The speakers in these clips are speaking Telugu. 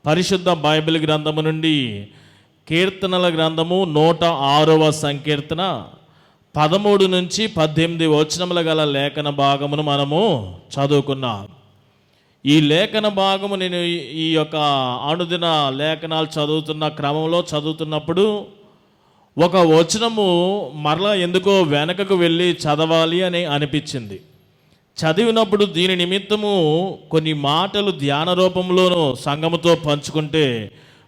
పరిశుద్ధ బైబిల్ గ్రంథము నుండి కీర్తనల గ్రంథము 106వ సంకీర్తన 13 నుంచి 18 వచనముల గల లేఖన భాగమును మనము చదువుకున్నాం. ఈ లేఖన భాగము నేను ఈ యొక్క అనుదిన లేఖనాలు చదువుతున్న క్రమంలో చదువుతున్నప్పుడు ఒక వచనము మరలా ఎందుకో వెనకకు వెళ్ళి చదవాలి అని అనిపించింది. చదివినప్పుడు దీని నిమిత్తము కొన్ని మాటలు ధ్యాన రూపంలోనూ సంఘముతో పంచుకుంటే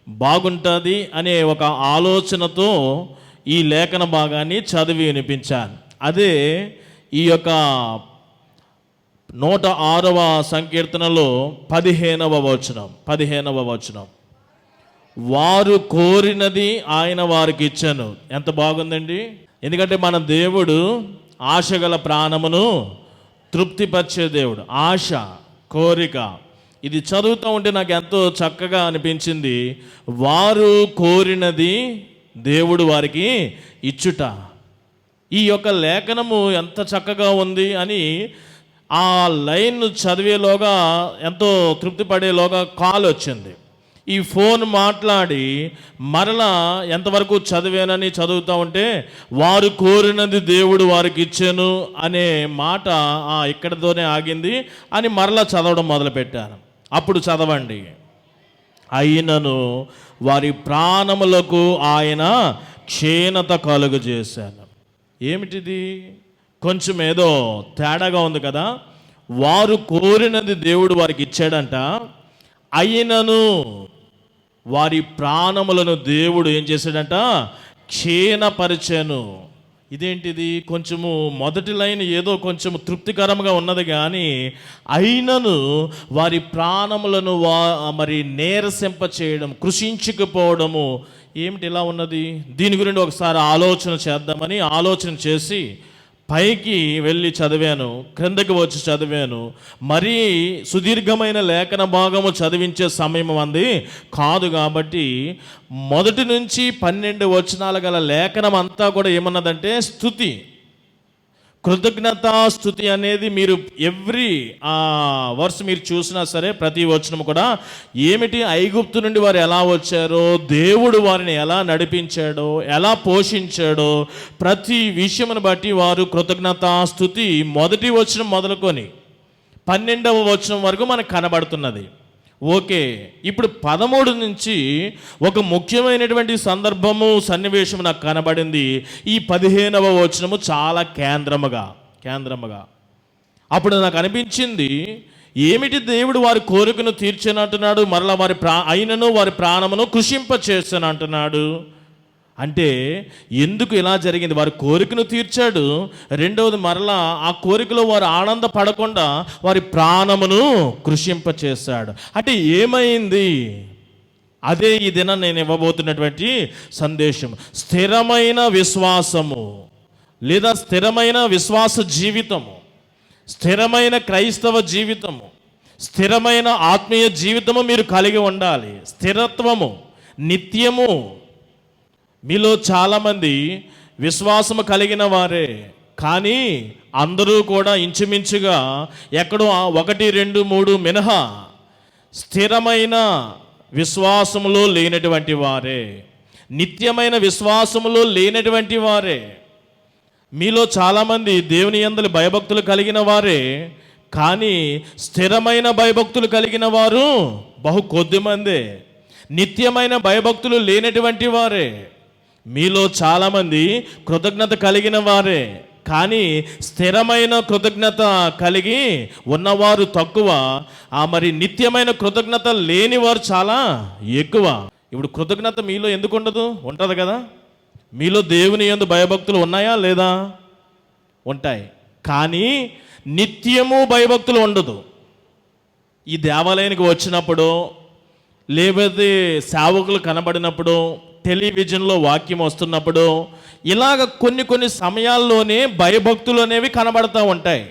బాగుంటుంది అనే ఒక ఆలోచనతో ఈ లేఖన భాగాన్ని చదివి వినిపించాను. అదే ఈ యొక్క 106వ సంకీర్తనలో 15వ వచనం, వారు కోరినది ఆయన వారికి ఇచ్చాను. ఎంత బాగుందండి! ఎందుకంటే మన దేవుడు ఆశగల ప్రాణమును తృప్తిపరిచే దేవుడు. ఆశ, కోరిక, ఇది చదువుతూ ఉంటే నాకు ఎంతో చక్కగా అనిపించింది. వారు కోరినది దేవుడు వారికి ఇచ్చుట. ఈ యొక్క లేఖనము ఎంత చక్కగా ఉంది అని ఆ లైన్ చదివేలోగా ఎంతో తృప్తి పడేలోగా కాల్ వచ్చింది. ఈ ఫోన్ మాట్లాడి మరలా ఎంతవరకు చదివానని చదువుతూ ఉంటే వారు కోరినది దేవుడు వారికి ఇచ్చాను అనే మాట ఇక్కడితోనే ఆగింది అని మరలా చదవడం మొదలుపెట్టాను. అప్పుడు చదవండి, అయినను వారి ప్రాణములకు ఆయన క్షీణత కలుగజేశాను. ఏమిటిది? కొంచెం ఏదో తేడాగా ఉంది కదా. వారు కోరినది దేవుడు వారికి ఇచ్చాడంట, అయినను వారి ప్రాణములను దేవుడు ఏం చేశాడంట? క్షీణపరిచాను. ఇదేంటిది? కొంచెము మొదటి లైన్ ఏదో కొంచెం తృప్తికరంగా ఉన్నది, కానీ అయినను వారి ప్రాణములను మరి నీరసింప చేయడం, కృషించుకుపోవడము ఏమిటి ఇలా ఉన్నది? దీని గురించి ఒకసారి ఆలోచన చేద్దామని ఆలోచన చేసి పైకి వెళ్ళి చదివాను, క్రిందకి వచ్చి చదివాను. మరీ సుదీర్ఘమైన లేఖన భాగము చదివించే సమయం అంది కాదు కాబట్టి మొదటి నుంచి 12 వచనాల గల లేఖనం అంతా కూడా ఏమన్నదంటే స్తుతి, కృతజ్ఞతా స్తుతి అనేది. మీరు ఎవ్రీ వర్స్ మీరు చూసినా సరే ప్రతి వచనము కూడా ఏమిటి? ఐగుప్తు నుండి వారు ఎలా వచ్చారో, దేవుడు వారిని ఎలా నడిపించాడో, ఎలా పోషించాడో, ప్రతి విషయమును బట్టి వారు కృతజ్ఞతా స్తుతి మొదటి వచనం మొదలుకొని 12వ వచనం వరకు మనకు కనబడుతున్నది. ఓకే, ఇప్పుడు 13 నుంచి ఒక ముఖ్యమైనటువంటి సందర్భము, సన్నివేశం నాకు కనబడింది. ఈ 15వ వచనము చాలా కేంద్రముగా. అప్పుడు నాకు అనిపించింది, ఏమిటి దేవుడు వారి కోరికను తీర్చనంటున్నాడు, మరలా అయినను వారి ప్రాణమును కృషింప చేశాను అంటున్నాడు. అంటే ఎందుకు ఇలా జరిగింది? వారి కోరికను తీర్చాడు, రెండవది మరలా ఆ కోరికలో వారు ఆనందపడకుండా వారి ప్రాణమును కృషింప చేశాడు. అంటే ఏమైంది? అదే ఈ దినం నేను ఇవ్వబోతున్నటువంటి సందేశం. స్థిరమైన విశ్వాసము లేదా స్థిరమైన విశ్వాస జీవితము, స్థిరమైన క్రైస్తవ జీవితము, స్థిరమైన ఆత్మీయ జీవితము మీరు కలిగి ఉండాలి. స్థిరత్వము, నిత్యము. మీలో చాలామంది విశ్వాసము కలిగిన వారే, కానీ అందరూ కూడా ఇంచుమించుగా ఎక్కడో 1, 2, 3 మినహా స్థిరమైన విశ్వాసములో లేనటువంటి వారే, నిత్యమైన విశ్వాసములో లేనటువంటి వారే. మీలో చాలామంది దేవుని యందు భయభక్తులు కలిగిన వారే, కానీ స్థిరమైన భయభక్తులు కలిగిన వారు బహు కొద్దిమందే. నిత్యమైన భయభక్తులు లేనటువంటి వారే. మీలో చాలామంది కృతజ్ఞత కలిగిన వారే, కానీ స్థిరమైన కృతజ్ఞత కలిగి ఉన్నవారు తక్కువ. మరి నిత్యమైన కృతజ్ఞత లేని వారు చాలా ఎక్కువ. ఇప్పుడు కృతజ్ఞత మీలో ఎందుకు ఉండదు? ఉంటుంది కదా. మీలో దేవుని యందు భయభక్తులు ఉన్నాయా లేదా? ఉంటాయి, కానీ నిత్యము భయభక్తులు ఉండదు. ఈ దేవాలయానికి వచ్చినప్పుడు, లేకపోతే సేవకులు కనబడినప్పుడు, టెలివిజన్లో వాక్యం వస్తున్నప్పుడు, ఇలాగ కొన్ని సమయాల్లోనే భయభక్తులు అనేవి కనబడుతూ ఉంటాయి.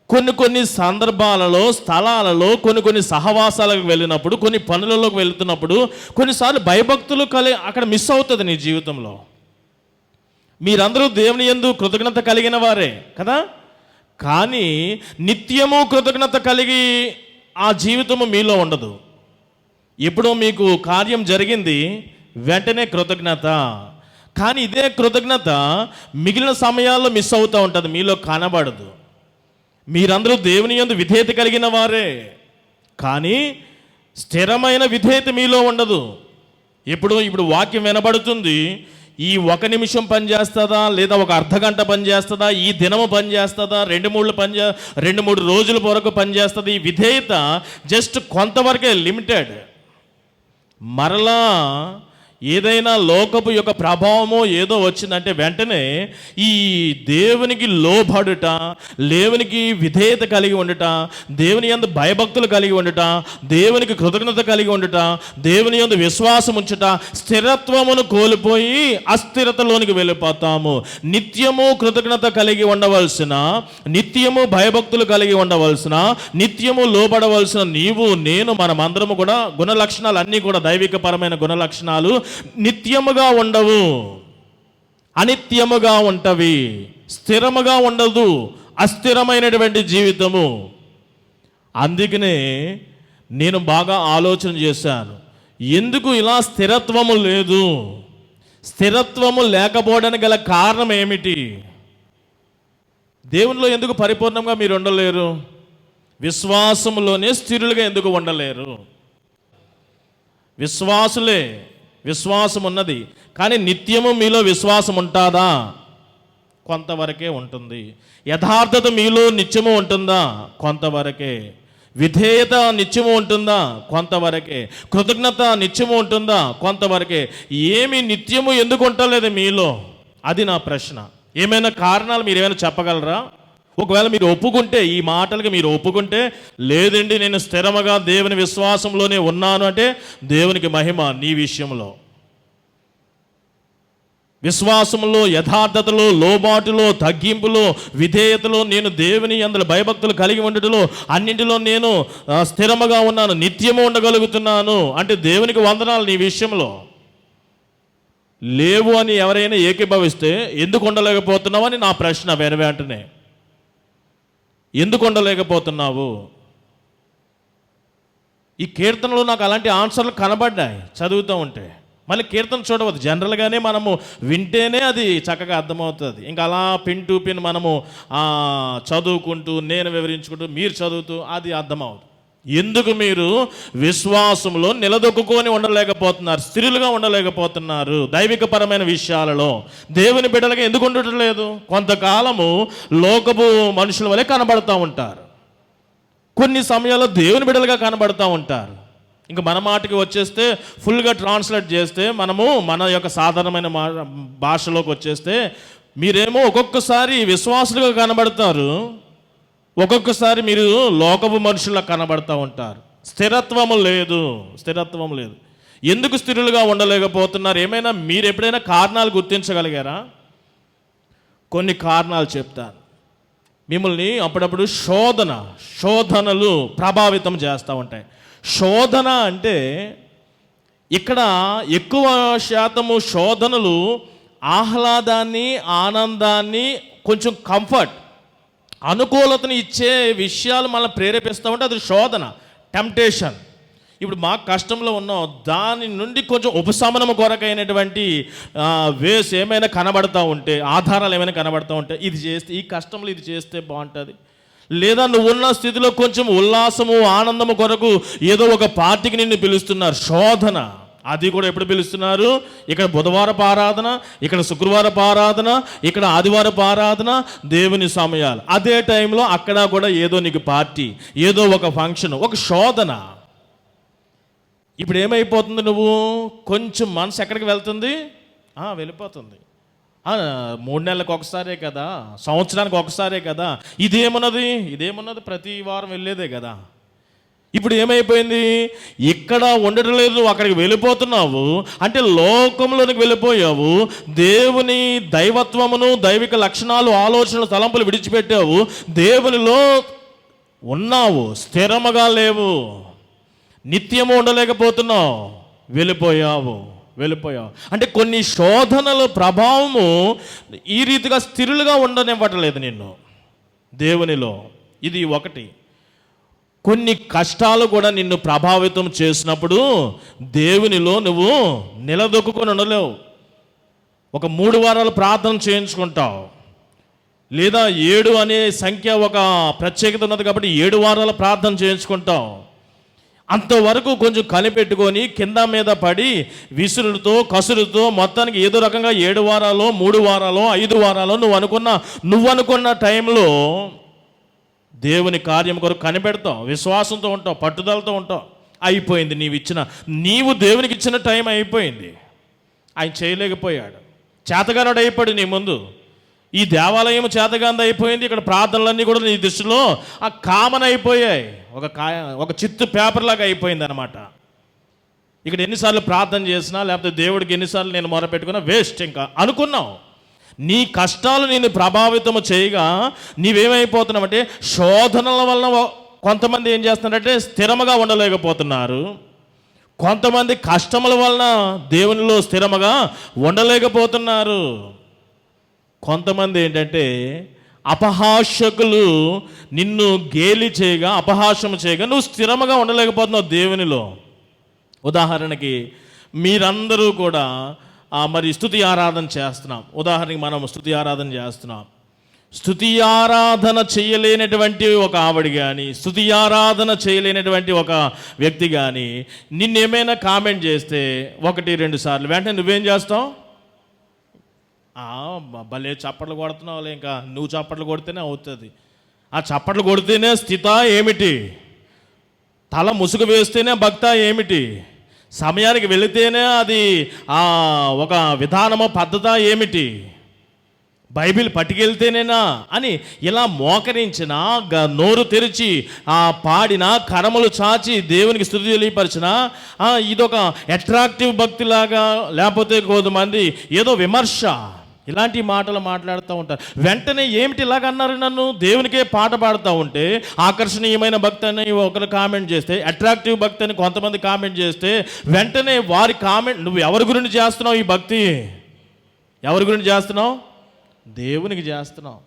కొన్ని సందర్భాలలో, స్థలాలలో, కొన్ని సహవాసాలకు వెళ్ళినప్పుడు, కొన్ని పనులలోకి వెళ్తున్నప్పుడు కొన్నిసార్లు భయభక్తులు అక్కడ మిస్ అవుతుంది నీ జీవితంలో. మీరందరూ దేవుని యందు కృతజ్ఞత కలిగిన వారే కదా, కానీ నిత్యము కృతజ్ఞత కలిగి ఆ జీవితము మీలో ఉండదు. ఎప్పుడో మీకు కార్యం జరిగింది, వెంటనే కృతజ్ఞత. కానీ ఇదే కృతజ్ఞత మిగిలిన సమయాల్లో మిస్ అవుతూ ఉంటుంది, మీలో కనబడదు. మీరందరూ దేవుని యందు విధేయత కలిగిన వారే, కానీ స్థిరమైన విధేయత మీలో ఉండదు. ఇప్పుడు వాక్యం వినబడుతుంది, ఈ 1 నిమిషం పనిచేస్తుందా, లేదా ఒక అర్ధగంట పనిచేస్తుందా, ఈ దినము పనిచేస్తుందా, 2-3 రోజుల వరకు పనిచేస్తుంది. ఈ విధేయత జస్ట్ కొంతవరకే లిమిటెడ్. మరలా ఏదైనా లోకపు యొక్క ప్రభావమో ఏదో వచ్చిందంటే వెంటనే ఈ దేవునికి లోబడుట, దేవునికి విధేయత కలిగి ఉండుట, దేవుని యందు భయభక్తులు కలిగి ఉండుట, దేవునికి కృతజ్ఞత కలిగి ఉండుట, దేవుని యందు విశ్వాసం ఉంచుట, స్థిరత్వమును కోల్పోయి అస్థిరతలోనికి వెళ్ళిపోతాము. నిత్యము కృతజ్ఞత కలిగి ఉండవలసిన, నిత్యము భయభక్తులు కలిగి ఉండవలసిన, నిత్యము లోబడవలసిన నీవు నేను మనమందరము కూడా గుణలక్షణాలు అన్నీ కూడా దైవికపరమైన గుణలక్షణాలు నిత్యముగా ఉండవు, అనిత్యముగా ఉంటవి. స్థిరముగా ఉండదు, అస్థిరమైనటువంటి జీవితము. అందుకనే నేను బాగా ఆలోచన చేశాను, ఎందుకు ఇలా స్థిరత్వము లేదు, స్థిరత్వము లేకపోవడానికి గల కారణం ఏమిటి? దేవునిలో ఎందుకు పరిపూర్ణంగా మీరు ఉండలేరు? విశ్వాసములోనే స్థిరులుగా ఎందుకు ఉండలేరు? విశ్వాసులే, విశ్వాసం ఉన్నది, కానీ నిత్యము మీలో విశ్వాసం ఉంటుందా? కొంతవరకే ఉంటుంది. యథార్థత మీలో నిత్యము ఉంటుందా? కొంతవరకే. విధేయత నిత్యము ఉంటుందా? కొంతవరకే. కృతజ్ఞత నిత్యము ఉంటుందా? కొంతవరకే. ఏమి నిత్యము ఎందుకు ఉండలేదు మీలో? అది నా ప్రశ్న. ఏమైనా కారణాలు మీరు ఏమైనా చెప్పగలరా? ఒకవేళ మీరు ఒప్పుకుంటే, ఈ మాటలకి మీరు ఒప్పుకుంటే, లేదండి నేను స్థిరముగా దేవుని విశ్వాసంలోనే ఉన్నాను అంటే, దేవునికి మహిమ నీ విషయంలో. విశ్వాసంలో, యథార్థతలో, లోబాటులో, తగ్గింపులో, విధేయతలో, నేను దేవుని యందు భయభక్తులు కలిగి ఉండటంలో అన్నింటిలో నేను స్థిరముగా ఉన్నాను, నిత్యము ఉండగలుగుతున్నాను అంటే దేవునికి వందనాలు. నీ విషయంలో లేవు అని ఎవరైనా ఏకీభవిస్తే ఎందుకు ఉండలేకపోతున్నావు అని నా ప్రశ్న. వెంటనే ఎందుకు ఉండలేకపోతున్నావు? ఈ కీర్తనలో నాకు అలాంటి ఆన్సర్లు కనబడ్డాయి చదువుతూ ఉంటే. మళ్ళీ కీర్తన చూడవద్దు, జనరల్గానే మనము వింటేనే అది చక్కగా అర్థమవుతుంది. ఇంకా అలా పిన్ టు పిన్ మనము చదువుకుంటూ, నేను వివరించుకుంటూ, మీరు చదువుతూ అది అర్థమవుతుంది. ఎందుకు మీరు విశ్వాసంలో నిలదొక్కుని ఉండలేకపోతున్నారు, స్థిరులుగా ఉండలేకపోతున్నారు? దైవికపరమైన విషయాలలో దేవుని బిడ్డలుగా ఎందుకు ఉండటం లేదు? కొంతకాలము లోకపు మనుషుల వలె కనబడుతూ ఉంటారు, కొన్ని సమయాల్లో దేవుని బిడ్డలుగా కనబడుతూ ఉంటారు. ఇంకా మన మాటకి వచ్చేస్తే, ఫుల్గా ట్రాన్స్లేట్ చేస్తే, మనము మన యొక్క సాధారణమైన భాషలోకి వచ్చేస్తే, మీరేమో ఒక్కొక్కసారి విశ్వాసులుగా కనబడతారు, ఒక్కొక్కసారి మీరు లోకపు మనుషుల్లా కనబడుతూ ఉంటారు. స్థిరత్వము లేదు, స్థిరత్వం లేదు. ఎందుకు స్థిరులుగా ఉండలేకపోతున్నారు? ఏమైనా మీరు ఎప్పుడైనా కారణాలు గుర్తించగలిగారా? కొన్ని కారణాలు చెప్తాను. మిమ్మల్ని అప్పుడప్పుడు శోధనలు ప్రభావితం చేస్తూ ఉంటాయి. శోధన అంటే ఇక్కడ ఎక్కువ శాతము శోధనలు ఆహ్లాదాన్ని, ఆనందాన్ని, కొంచెం కంఫర్ట్, అనుకూలతని ఇచ్చే విషయాలు మనల్ని ప్రేరేపిస్తూ ఉంటే అది శోధన, టెంప్టేషన్. ఇప్పుడు మాకు కష్టంలో ఉన్నాం, దాని నుండి కొంచెం ఉపశమనం కొరకైనటువంటి వేస్ ఏమైనా కనబడతా ఉంటే, ఆధారాలు ఏమైనా కనబడతా ఉంటే, ఇది చేస్తే, ఈ కష్టంలో ఇది చేస్తే బాగుంటుంది. లేదా నువ్వున్న స్థితిలో కొంచెం ఉల్లాసము, ఆనందము కొరకు ఏదో ఒక పార్టీకి నిన్ను పిలుస్తున్నారు, శోధన. అది కూడా ఎప్పుడు పిలుస్తున్నారు? ఇక్కడ బుధవారపు ఆరాధన, ఇక్కడ శుక్రవారపు ఆరాధన, ఇక్కడ ఆదివారపు ఆరాధన, దేవుని సమయాలు. అదే టైంలో అక్కడ కూడా ఏదో నీకు పార్టీ, ఏదో ఒక ఫంక్షన్, ఒక శోధన. ఇప్పుడు ఏమైపోతుంది? నువ్వు కొంచెం మనసు ఎక్కడికి వెళ్తుంది? వెళ్ళిపోతుంది. 3 నెలలకు ఒకసారే కదా, సంవత్సరానికి ఒకసారే కదా, ఇదేమున్నది ప్రతి వారం వెళ్ళేదే కదా. ఇప్పుడు ఏమైపోయింది? ఇక్కడ ఉండటం లేదు, అక్కడికి వెళ్ళిపోతున్నావు. అంటే లోకంలోనికి వెళ్ళిపోయావు, దేవుని దైవత్వమును, దైవిక లక్షణాలు, ఆలోచనలు, తలంపులు విడిచిపెట్టావు, దేవునిలో ఉన్నావు, స్థిరముగా లేవు, నిత్యము ఉండలేకపోతున్నావు, వెళ్ళిపోయావు. అంటే కొన్ని శోధనల ప్రభావము ఈ రీతిగా స్థిరులుగా ఉండనివ్వట్లేదు నిన్ను దేవునిలో. ఇది ఒకటి. కొన్ని కష్టాలు కూడా నిన్ను ప్రభావితం చేసినప్పుడు దేవునిలో నువ్వు నిలదొక్కుని ఉండలేవు. ఒక 3 వారాలు ప్రార్థన చేయించుకుంటావు, లేదా 7 అనే సంఖ్య ఒక ప్రత్యేకత ఉన్నది కాబట్టి 7 వారాల ప్రార్థన చేయించుకుంటావు. అంతవరకు కొంచెం కనిపెట్టుకొని కింద మీద పడి విసురుతో కసురుతో మొత్తానికి ఏదో రకంగా 7 వారాలు 3 వారాలు 5 వారాలు నువ్వు అనుకున్న టైంలో దేవుని కార్యం కొరకు కనిపెడతావు, విశ్వాసంతో ఉంటావు, పట్టుదలతో ఉంటావు. అయిపోయింది, నీవు దేవునికి ఇచ్చిన టైం అయిపోయింది. ఆయన చేయలేకపోయాడు, చేతగానుడు అయిపోయాడు నీ ముందు. ఈ దేవాలయం చేతగాంది అయిపోయింది, ఇక్కడ ప్రార్థనలన్నీ కూడా నీ దృష్టిలో కామన్ అయిపోయాయి, ఒక చిత్తు పేపర్ లాగా అయిపోయింది అనమాట. ఇక్కడ ఎన్నిసార్లు ప్రార్థన చేసినా లేకపోతే దేవుడికి ఎన్నిసార్లు నేను మొరపెట్టుకున్నా వేస్ట్ ఇంకా అనుకున్నావు. నీ కష్టాలు నేను ప్రభావితము చేయగా నీవేమైపోతున్నావంటే శోధనల వలన కొంతమంది ఏం చేస్తున్నారంటే స్థిరముగా ఉండలేకపోతున్నారు, కొంతమంది కష్టముల వలన దేవునిలో స్థిరముగా ఉండలేకపోతున్నారు. కొంతమంది ఏంటంటే అపహాస్యకులు నిన్ను గేలి చేయగా అపహాస్యం చేయగా నువ్వు స్థిరముగా ఉండలేకపోతున్నావు దేవునిలో. ఉదాహరణకి మీరందరూ కూడా మరి స్తుతి ఆరాధన చేస్తున్నాం. ఉదాహరణకి మనం స్తుతి ఆరాధన చేస్తున్నాం. స్తుతి ఆరాధన చేయలేనటువంటి ఒక ఆవిడ కానీ, స్తుతి ఆరాధన చేయలేనటువంటి ఒక వ్యక్తి కానీ నిన్నేమైనా కామెంట్ చేస్తే 1-2 సార్లు వెంటనే నువ్వేం చేస్తావు? భలే చప్పట్లు కొడుతున్నావు, ఇంకా నువ్వు చప్పట్లు కొడితేనే అవుతుంది. ఆ చప్పట్లు కొడితేనే స్థిత ఏమిటి? తల ముసుగు వేస్తేనే భక్త ఏమిటి? సమయానికి వెళితేనే అది ఒక విధానమో పద్ధత ఏమిటి? బైబిల్ పట్టుకెళ్తేనేనా అని ఇలా మోకరించిన, నోరు తెరిచి పాడిన, కరములు చాచి దేవునికి స్తుతి తెలియపరిచిన ఇదొక అట్రాక్టివ్ భక్తిలాగా, లేకపోతే కొంతమంది ఏదో విమర్శ ఇలాంటి మాటలు మాట్లాడుతూ ఉంటారు. వెంటనే ఏమిటి ఇలాగన్నారు నన్ను? దేవునికే పాట పాడుతూ ఉంటే ఆకర్షణీయమైన భక్తి అని ఒకరు కామెంట్ చేస్తే, అట్రాక్టివ్ భక్తి అని కొంతమంది కామెంట్ చేస్తే వెంటనే వారి కామెంట్, నువ్వు ఎవరి గురించి చేస్తున్నావు ఈ భక్తి? ఎవరి గురించి చేస్తున్నావు? దేవునికి చేస్తున్నావు.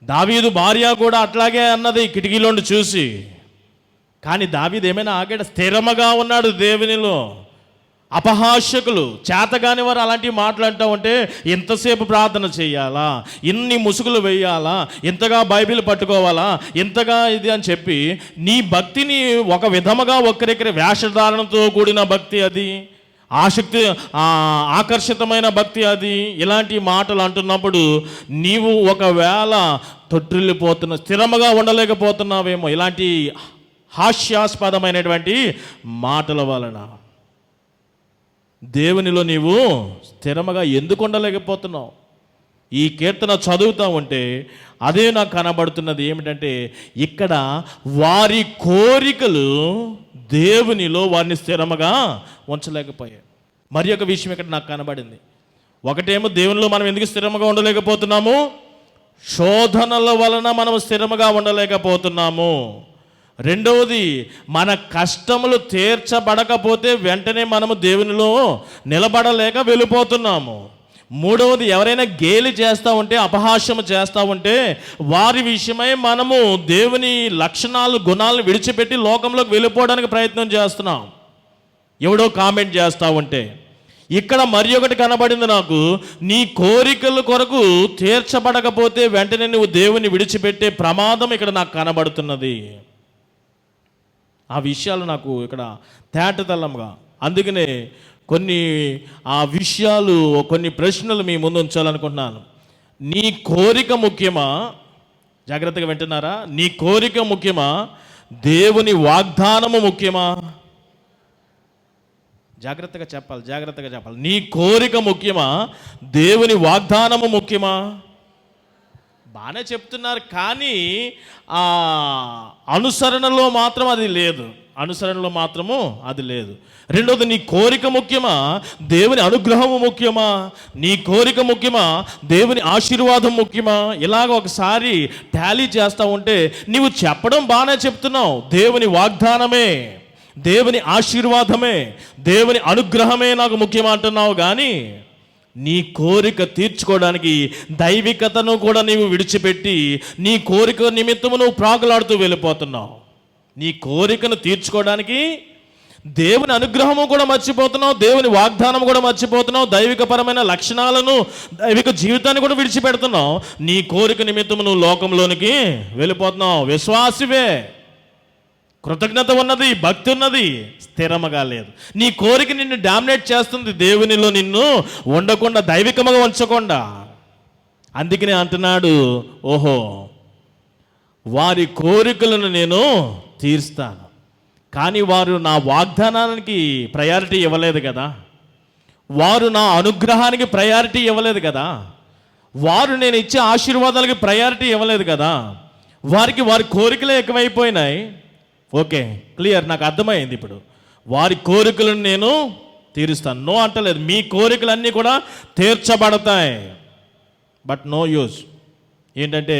దావీదు భార్య కూడా అట్లాగే అన్నది కిటికీలోండి చూసి. కానీ దావీదు ఏమైనా ఆగాడు? స్థిరముగా ఉన్నాడు దేవునిలో. అపహాస్యకులు, చేతగాని వారు అలాంటివి మాట్లాడుతూ ఉంటే ఎంతసేపు ప్రార్థన చేయాలా, ఇన్ని ముసుగులు వేయాలా, ఇంతగా బైబిల్ పట్టుకోవాలా, ఇంతగా ఇది అని చెప్పి నీ భక్తిని ఒక విధముగా ఒక్కరికరి వేషధారణతో కూడిన భక్తి అది, ఆకర్షితమైన భక్తి అది. ఇలాంటి మాటలు అంటున్నప్పుడు నీవు ఒకవేళ స్థిరముగా ఉండలేకపోతున్నావేమో ఇలాంటి హాస్యాస్పదమైనటువంటి మాటల వలన. దేవునిలో నీవు స్థిరముగా ఎందుకు ఉండలేకపోతున్నావు? ఈ కీర్తన చదువుతూ ఉంటే అదే నాకు కనబడుతున్నది ఏమిటంటే, ఇక్కడ వారి కోరికలు దేవునిలో వారిని స్థిరముగా ఉంచలేకపోయాయి. మరి ఒక విషయం ఇక్కడ నాకు కనబడింది. ఒకటేమో దేవునిలో మనం ఎందుకు స్థిరముగా ఉండలేకపోతున్నాము? శోధనల వలన మనం స్థిరముగా ఉండలేకపోతున్నాము. రెండవది, మన కష్టములు తీర్చబడకపోతే వెంటనే మనము దేవునిలో నిలబడలేక వెళ్ళిపోతున్నాము. మూడవది, ఎవరైనా గేలి చేస్తూ ఉంటే, అపహాస్యము చేస్తూ ఉంటే వారి విషయమై మనము దేవుని లక్షణాలు గుణాలను విడిచిపెట్టి లోకంలోకి వెళ్ళిపోవడానికి ప్రయత్నం చేస్తున్నాం, ఎవడో కామెంట్ చేస్తూ ఉంటే. ఇక్కడ మరి ఒకటి కనబడింది నాకు, నీ కోరికల కొరకు తీర్చబడకపోతే వెంటనే నువ్వు దేవుని విడిచిపెట్టే ప్రమాదం ఇక్కడ నాకు కనబడుతున్నది. ఆ విషయాలు నాకు ఇక్కడ తేటతెల్లంగా, అందుకనే కొన్ని విషయాలు, కొన్ని ప్రశ్నలు మీ ముందు ఉంచాలనుకుంటున్నాను. నీ కోరిక ముఖ్యమా? జాగ్రత్తగా వింటున్నారా? నీ కోరిక ముఖ్యమా? దేవుని వాగ్దానము ముఖ్యమా? జాగ్రత్తగా చెప్పాలి. నీ కోరిక ముఖ్యమా? దేవుని వాగ్దానము ముఖ్యమా? బాగానే చెప్తున్నారు, కానీ అనుసరణలో మాత్రం అది లేదు. రెండోది, నీ కోరిక ముఖ్యమా? దేవుని అనుగ్రహము ముఖ్యమా? నీ కోరిక ముఖ్యమా? దేవుని ఆశీర్వాదం ముఖ్యమా? ఇలాగ ఒకసారి టాలీ చేస్తూ ఉంటే నీవు చెప్పడం బాగానే చెప్తున్నావు, దేవుని వాగ్దానమే, దేవుని ఆశీర్వాదమే, దేవుని అనుగ్రహమే నాకు ముఖ్యమంటున్నావు. కానీ నీ కోరిక తీర్చుకోవడానికి దైవికతను కూడా నీవు విడిచిపెట్టి నీ కోరిక నిమిత్తము నువ్వు ప్రాకులాడుతూ వెళ్ళిపోతున్నావు. నీ కోరికను తీర్చుకోవడానికి దేవుని అనుగ్రహము కూడా మర్చిపోతున్నావు, దేవుని వాగ్దానం కూడా మర్చిపోతున్నావు, దైవికపరమైన లక్షణాలను, దైవిక జీవితాన్ని కూడా విడిచిపెడుతున్నావు. నీ కోరిక నిమిత్తం నువ్వు లోకంలోనికి వెళ్ళిపోతున్నావు. విశ్వాసివే, కృతజ్ఞత ఉన్నది, భక్తి ఉన్నది, స్థిరముగా లేదు. నీ కోరిక నిన్ను డామినేట్ చేస్తుంది, దేవునిలో నిన్ను ఉండకుండా, దైవికముగా ఉంచకుండా. అందుకనే అంటున్నాడు, ఓహో వారి కోరికలను నేను తీరుస్తాను. కానీ వారు నా వాగ్దానానికి ప్రయారిటీ ఇవ్వలేదు కదా, వారు నా అనుగ్రహానికి ప్రయారిటీ ఇవ్వలేదు కదా, వారు నేను ఇచ్చే ఆశీర్వాదాలకి ప్రయారిటీ ఇవ్వలేదు కదా, వారికి వారి కోరికలే ఎక్కువైపోయినాయి. ఓకే, క్లియర్, నాకు అర్థమైంది. ఇప్పుడు వారి కోరికలను నేను తీరుస్తాను. నో అంటలేదు, మీ కోరికలన్నీ కూడా తీర్చబడతాయి. బట్ నో యూజ్ ఏంటంటే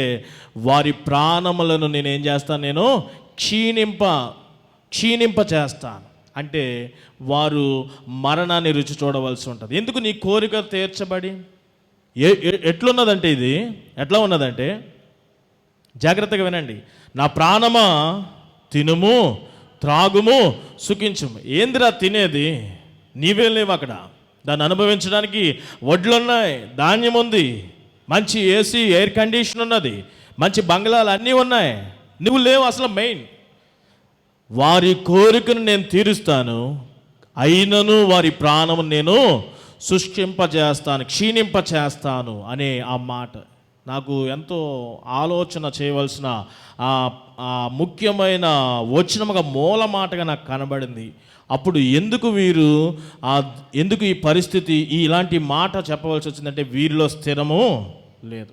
వారి ప్రాణములను నేనేం చేస్తాను, నేను క్షీణింప చేస్తాను. అంటే వారు మరణాన్ని రుచి చూడవలసి ఉంటుంది. ఎందుకు? నీ కోరిక తీర్చబడి ఎట్లున్నదంటే, ఇది ఎట్లా ఉన్నదంటే, జాగ్రత్తగా వినండి. నా ప్రాణమా తినుము, త్రాగుము, సుఖించుము. ఏందిరా తినేది? నీవే లేవు అక్కడ. దాన్ని అనుభవించడానికి వడ్లున్నాయి, ధాన్యం ఉంది, మంచి ఏసీ, ఎయిర్ కండిషన్ ఉన్నది, మంచి బంగ్లాలు అన్నీ ఉన్నాయి. నువ్వు లేవు అసలు. మెయిన్ వారి కోరికను నేను తీరుస్తాను, అయినను వారి ప్రాణము నేను శుష్కింపజేస్తాను, క్షీణింపచేస్తాను అనే ఆ మాట నాకు ఎంతో ఆలోచన చేయవలసిన ఆ ముఖ్యమైన వచనముగా మూల మాటగా నాకు కనబడింది. అప్పుడు ఎందుకు ఎందుకు ఈ పరిస్థితి, ఇలాంటి మాట చెప్పవలసి వచ్చిందంటే వీరిలో స్థిరము లేదు.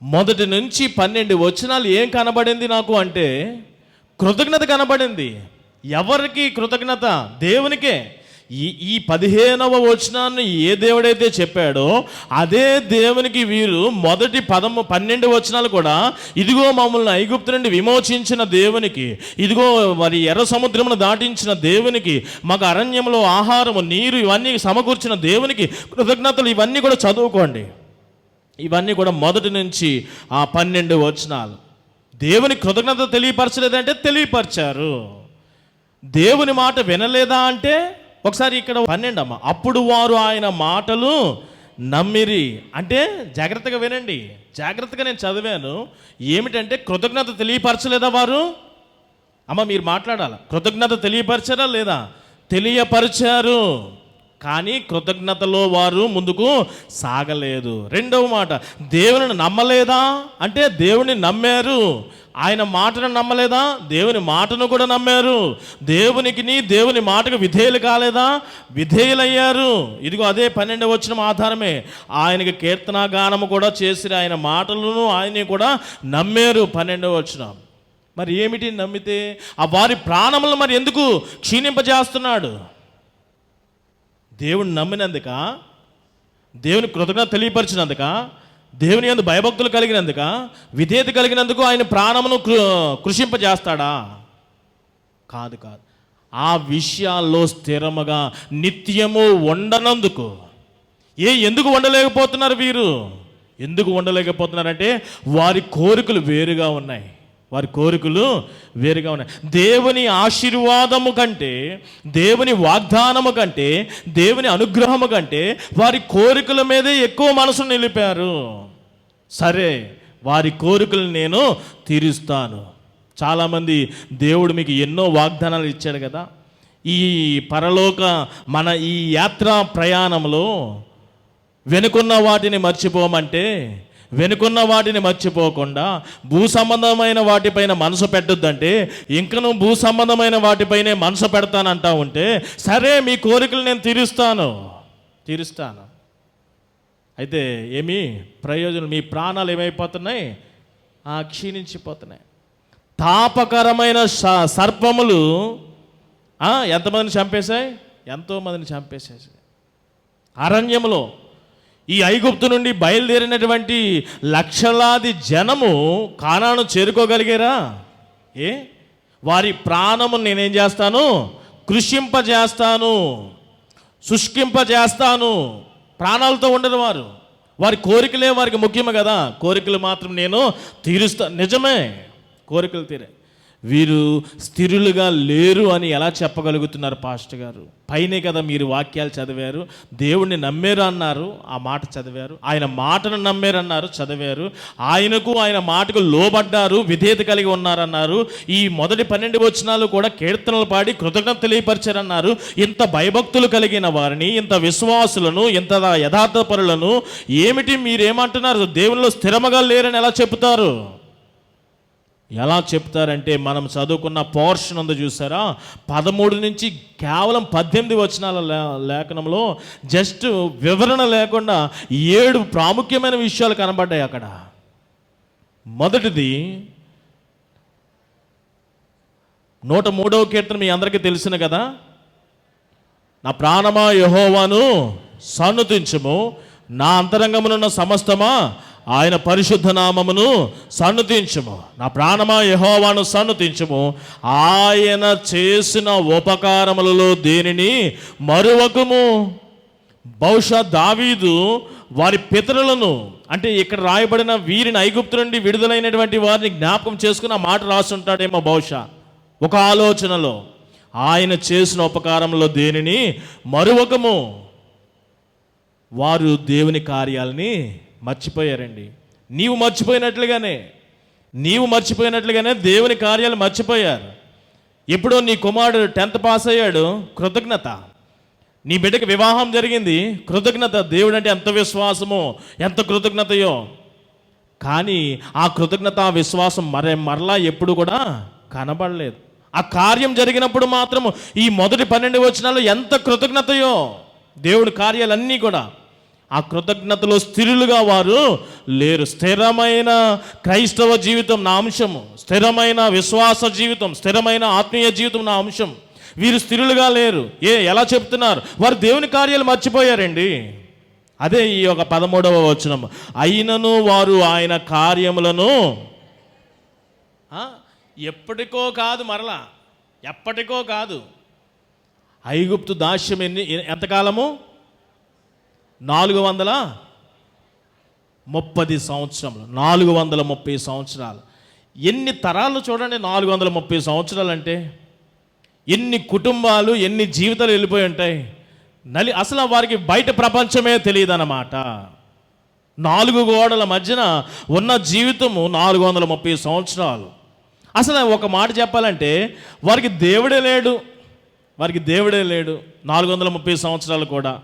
మొదటి నుంచి 12 వచనాలు ఏం కనబడింది నాకు అంటే కృతజ్ఞత కనబడింది. ఎవరికి కృతజ్ఞత? దేవునికే. ఈ 15వ వచనాన్ని ఏ దేవుడైతే చెప్పాడో అదే దేవునికి వీరు మొదటి 12 వచనాలు కూడా, ఇదిగో మమ్మల్ని ఐగుప్తు నుండి విమోచించిన దేవునికి, ఇదిగో మరి ఎర్ర సముద్రమును దాటించిన దేవునికి, మాకు అరణ్యంలో ఆహారము, నీరు ఇవన్నీ సమకూర్చిన దేవునికి కృతజ్ఞతలు. ఇవన్నీ కూడా చదువుకోండి. ఇవన్నీ కూడా మొదటి నుంచి ఆ 12 వచనాలు. దేవుని కృతజ్ఞత తెలియపరచలేదంటే తెలియపరిచారు. దేవుని మాట వినలేదా అంటే, ఒకసారి ఇక్కడ 12 అమ్మ, అప్పుడు వారు ఆయన మాటలు నమ్మిరి. అంటే జాగ్రత్తగా వినండి, జాగ్రత్తగా నేను చదివాను. ఏమిటంటే కృతజ్ఞత తెలియపరచలేదా వారు? అమ్మ మీరు మాట్లాడాలి. కృతజ్ఞత తెలియపరిచారా లేదా? తెలియపరిచారు, కానీ కృతజ్ఞతలో వారు ముందుకు సాగలేదు. రెండవ మాట, దేవుని నమ్మలేదా అంటే దేవుని నమ్మారు. ఆయన మాటను నమ్మలేదా? దేవుని మాటను కూడా నమ్మారు. దేవుని మాటకు విధేయులు కాలేదా? విధేయులయ్యారు. ఇదిగో అదే 12వ వచనం ఆధారమే. ఆయనకి కీర్తనాగానము కూడా చేసి ఆయన మాటలను ఆయన్ని కూడా నమ్మారు. 12వ వచనం. మరి ఏమిటి నమ్మితే? ఆ వారి ప్రాణములను మరి ఎందుకు క్షీణింపజేస్తున్నాడు? దేవుని నమ్మినందుక, దేవుని కృతజ్ఞత తెలియపరిచినందుక, దేవుని యందు భయభక్తులు కలిగినందుక, విధేయత కలిగినందుకు ఆయన ప్రాణమును కృషింపజేస్తాడా? కాదు. ఆ విషయాల్లో స్థిరముగా నిత్యము ఉండనందుకు. ఎందుకు ఉండలేకపోతున్నారు వీరు? ఎందుకు ఉండలేకపోతున్నారంటే వారి కోరికలు వేరుగా ఉన్నాయి. దేవుని ఆశీర్వాదము కంటే, దేవుని వాగ్దానము కంటే, దేవుని అనుగ్రహము కంటే వారి కోరికల మీదే ఎక్కువ మనసును నిలిపారు. సరే, వారి కోరికలు నేను తీరుస్తాను. చాలామంది దేవుడు మీకు ఎన్నో వాగ్దానాలు ఇచ్చాడు కదా. ఈ పరలోక మన ఈ యాత్రా ప్రయాణంలో వెనుకున్న వాటిని మర్చిపోమంటే, వెనుకున్న వాటిని మర్చిపోకుండా భూ సంబంధమైన వాటిపైన మనసు పెట్టొద్దంటే, ఇంకను భూ సంబంధమైన వాటిపైనే మనసు పెడతానంటా ఉంటే, సరే మీ కోరికలు నేను తీరుస్తాను. అయితే ఏమి ప్రయోజనం? మీ ప్రాణాలు ఏమైపోతున్నాయి? క్షీణించిపోతున్నాయి. తాపకరమైన సర్పములు ఎంతమందిని చంపేశాయి? ఎంతోమందిని చంపేసేసాయి. అరణ్యములో ఈ ఐగుప్తు నుండి బయలుదేరినటువంటి లక్షలాది జనము కానాను చేరుకోగలిగారా? వారి ప్రాణము నేనేం చేస్తాను? కృషింపజేస్తాను, శుష్కింపజేస్తాను. ప్రాణాలతో ఉండరు వారు. వారి కోరికలే వారికి ముఖ్యమే కదా. కోరికలు మాత్రం నేను తీరుస్తాను. నిజమే, కోరికలు తీరే. వీరు స్థిరులుగా లేరు అని ఎలా చెప్పగలుగుతున్నారు పాస్టర్ గారు? పైనే కదా మీరు వాక్యాలు చదివారు. దేవుణ్ణి నమ్మారు అన్నారు, ఆ మాట చదివారు. ఆయన మాటను నమ్మారు అన్నారు, చదివారు. ఆయనకు ఆయన మాటకు లోబడ్డారు, విధేయత కలిగి ఉన్నారన్నారు. ఈ మొదటి 12 వచనాలు కూడా కీర్తనలు పాడి కృతజ్ఞత తెలియపరిచారన్నారు. ఇంత భయభక్తులు కలిగిన వారిని, ఇంత విశ్వాసులను, ఇంత యథార్థపరులను ఏమిటి మీరేమంటున్నారు? దేవునిలో స్థిరముగా లేరని ఎలా చెబుతారు? ఎలా చెప్తారంటే, మనం చదువుకున్న పోర్షన్ ఉంది చూసారా, 13 నుంచి కేవలం 18 వచనాల లేఖనంలో జస్ట్ వివరణ లేకుండా 7 ప్రాముఖ్యమైన విషయాలు కనబడ్డాయి అక్కడ. మొదటిది 103వ కీర్తన మీ అందరికీ తెలిసిన కదా, నా ప్రాణమా యెహోవాను సన్నుతించుము, నా అంతరంగమునున్న సమస్తమా ఆయన పరిశుద్ధ నామమును సన్నుతించుము. నా ప్రాణమా యెహోవాను సన్నుతించుము, ఆయన చేసిన ఉపకారములలో దేనిని మరువకుము. బహుశా దావీదు వారి పితరులను, అంటే ఇక్కడ రాయబడిన వీరిని ఐగుప్తు నుండి విడుదలైనటువంటి వారిని జ్ఞాపకం చేసుకుని ఆ మాట రాసుంటాడేమో బహుశా ఒక ఆలోచనలో. ఆయన చేసిన ఉపకారంలో దేనిని మరువకము. వారు దేవుని కార్యాలని మర్చిపోయారండి. నీవు మర్చిపోయినట్లుగానే దేవుని కార్యాలు మర్చిపోయారు. ఎప్పుడో నీ కుమారుడు 10th పాస్ అయ్యాడు, కృతజ్ఞత. నీ బిడ్డకి వివాహం జరిగింది, కృతజ్ఞత. దేవుడు అంటే ఎంత విశ్వాసమో, ఎంత కృతజ్ఞతయో. కానీ ఆ కృతజ్ఞత, ఆ విశ్వాసం మరలా ఎప్పుడు కూడా కనబడలేదు. ఆ కార్యం జరిగినప్పుడు మాత్రము ఈ మొదటి 12 వచనాలు ఎంత కృతజ్ఞతయో. దేవుడి కార్యాలన్నీ కూడా ఆ కృతజ్ఞతలో స్థిరులుగా వారు లేరు. స్థిరమైన క్రైస్తవ జీవితం నా అంశము, స్థిరమైన విశ్వాస జీవితం, స్థిరమైన ఆత్మీయ జీవితం నా అంశం. వీరు స్థిరులుగా లేరు. ఎలా చెప్తున్నారు? వారు దేవుని కార్యాలు మర్చిపోయారండి. అదే ఈ యొక్క 13వ వచనం, అయినను వారు ఆయన కార్యములను ఎప్పటికో కాదు, మరలా ఎప్పటికో కాదు. ఐగుప్తు దాస్యం ఎంతకాలము? 430 సంవత్సరములు. 430 సంవత్సరాలు. ఎన్ని తరాలు చూడండి, 430 సంవత్సరాలు అంటే ఎన్ని కుటుంబాలు, ఎన్ని జీవితాలు వెళ్ళిపోయి ఉంటాయి. అసలు వారికి బయట ప్రపంచమే తెలియదు అన్నమాట. 4 గోడల మధ్యన ఉన్న జీవితము 430 సంవత్సరాలు. అసలు ఒక మాట చెప్పాలంటే వారికి దేవుడే లేడు. 430 సంవత్సరాలు కూడా.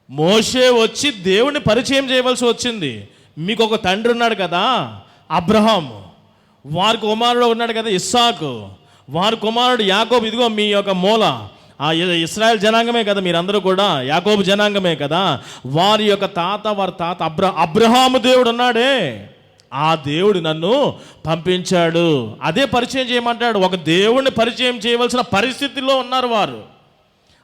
మోషే వచ్చి దేవుని పరిచయం చేయవలసి వచ్చింది. మీకు ఒక తండ్రి ఉన్నాడు కదా అబ్రహాము, వారి కుమారుడు ఉన్నాడు కదా ఇస్సాకు, వారి కుమారుడు యాకోబు. ఇదిగో మీ యొక్క మూల ఆ ఇశ్రాయేల్ జనాంగమే కదా, మీరందరూ కూడా యాకోబు జనాంగమే కదా. వారి తాత అబ్రహాము దేవుడు ఉన్నాడే, ఆ దేవుడు నన్ను పంపించాడు. అదే పరిచయం చేయమంటాడు. ఒక దేవుడిని పరిచయం చేయవలసిన పరిస్థితిలో ఉన్నారు వారు.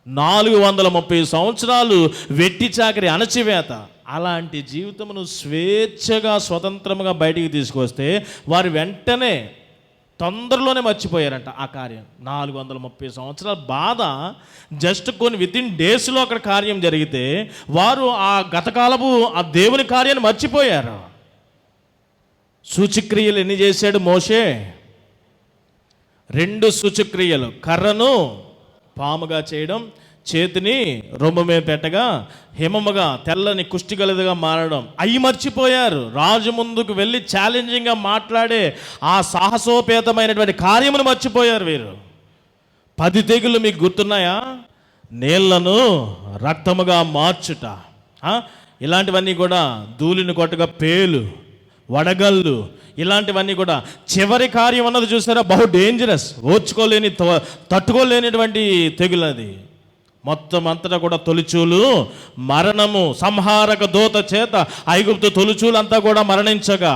430 సంవత్సరాలు వెట్టి చాకరి, అణచివేత. అలాంటి జీవితమును స్వేచ్ఛగా, స్వతంత్రముగా బయటికి తీసుకొస్తే వారు వెంటనే తొందరలోనే మర్చిపోయారంట ఆ కార్యం. 430 సంవత్సరాల బాధ జస్ట్ కొన్ని వితిన్ డేస్లో అక్కడ కార్యం జరిగితే వారు ఆ గతకాలపు ఆ దేవుని కార్యాన్ని మర్చిపోయారు. సూచక్రియలు ఎన్ని చేశాడు మోషే? 2 సూచక్రియలు. కర్రను పాముగా చేయడం, చేతిని రొమ్ము మీద పెట్టగా హిమముగా తెల్లని కుష్టిగలదిగా మారడం. అవి మర్చిపోయారు. రాజు ముందుకు వెళ్ళి ఛాలెంజింగ్గా మాట్లాడే ఆ సాహసోపేతమైనటువంటి కార్యమును మర్చిపోయారు వీరు. 10 తెగులు మీకు గుర్తున్నాయా? నీళ్లను రక్తముగా మార్చుట, ఇలాంటివన్నీ కూడా. ధూళిని కొట్టగా పేలు, వడగళ్ళు, ఇలాంటివన్నీ కూడా. చివరి కార్యం అన్నది చూసారా, బహు డేంజరస్, తట్టుకోలేనిటువంటి తెగులు అది. మొత్తం అంతటా కూడా తొలిచూలు మరణము, సంహారక దూత చేత ఐగుప్తు తొలిచూలంతా కూడా మరణించగా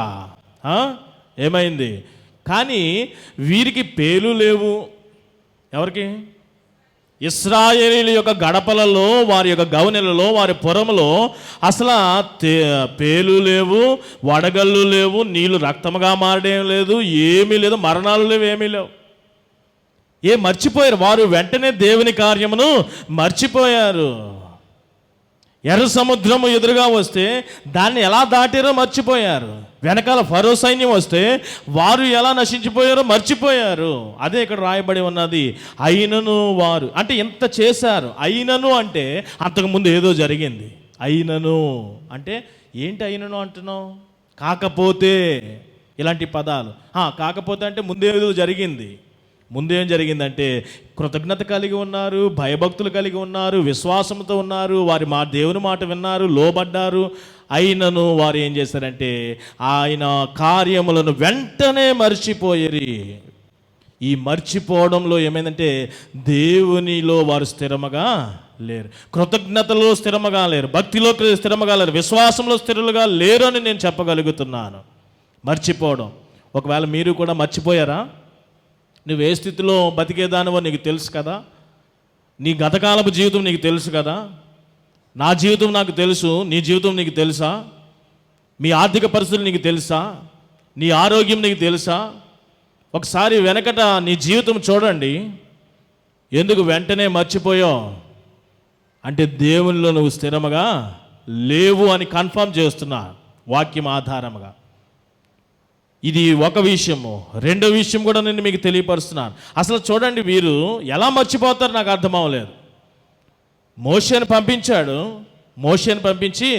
ఏమైంది? కానీ వీరికి పేలు లేవు. ఎవరికి? ఇశ్రాయేలీల యొక్క గడపలలో, వారి యొక్క గవనెలలో, వారి పురములో అసలు పేలు లేవు, వడగళ్ళు లేవు, నీళ్లు రక్తముగా మారడం లేదు, ఏమీ లేదు, మరణాలు లేవు, ఏమీ లేవు. మర్చిపోయారు వారు. వెంటనే దేవుని కార్యమును మర్చిపోయారు. ఎర్ర సముద్రము ఎదురుగా వస్తే దాన్ని ఎలా దాటారో మర్చిపోయారు. వెనకాల ఫరో సైన్యం వస్తే వారు ఎలా నశించిపోయారో మర్చిపోయారు. అదే ఇక్కడ రాయబడి ఉన్నది. అయినను వారు అంటే ఎంత చేశారు. అయినను అంటే అంతకుముందు ఏదో జరిగింది. అయినను అంటే ఏంటి? అయినను అంటున్నావు? కాకపోతే ఇలాంటి పదాలు. కాకపోతే అంటే ముందేదో జరిగింది. ముందేం జరిగిందంటే కృతజ్ఞత కలిగి ఉన్నారు, భయభక్తులు కలిగి ఉన్నారు, విశ్వాసంతో ఉన్నారు, వారి దేవుని మాట విన్నారు, లోబడ్డారు. అయినను వారు ఏం చేశారంటే ఆయన కార్యములను వెంటనే మర్చిపోయేరి. ఈ మర్చిపోవడంలో ఏమైందంటే దేవునిలో వారు స్థిరముగా లేరు, కృతజ్ఞతలో స్థిరముగా లేరు, భక్తిలో స్థిరముగా లేరు, విశ్వాసంలో స్థిరులుగా లేరు అని నేను చెప్పగలుగుతున్నాను. మర్చిపోవడం. ఒకవేళ మీరు కూడా మర్చిపోయారా? నువ్వు ఏ స్థితిలో బతికేదానివో నీకు తెలుసు కదా. నీ గతకాలపు జీవితం నీకు తెలుసు కదా. నా జీవితం నాకు తెలుసు. నీ జీవితం నీకు తెలుసా? మీ ఆర్థిక పరిస్థితులు నీకు తెలుసా? నీ ఆరోగ్యం నీకు తెలుసా? ఒకసారి వెనకట నీ జీవితం చూడండి. ఎందుకు వెంటనే మర్చిపోయావు అంటే దేవునిలో నువ్వు స్థిరముగా లేవు అని కన్ఫర్మ్ చేస్తున్నా వాక్యం ఆధారముగా. ఇది ఒక విషయము. రెండో విషయం కూడా నేను మీకు తెలియపరుస్తున్నాను. అసలు చూడండి, వీరు ఎలా మర్చిపోతారు నాకు అర్థం అవ్వలేదు. మోషేను పంపించాడు. మోషేను పంపించి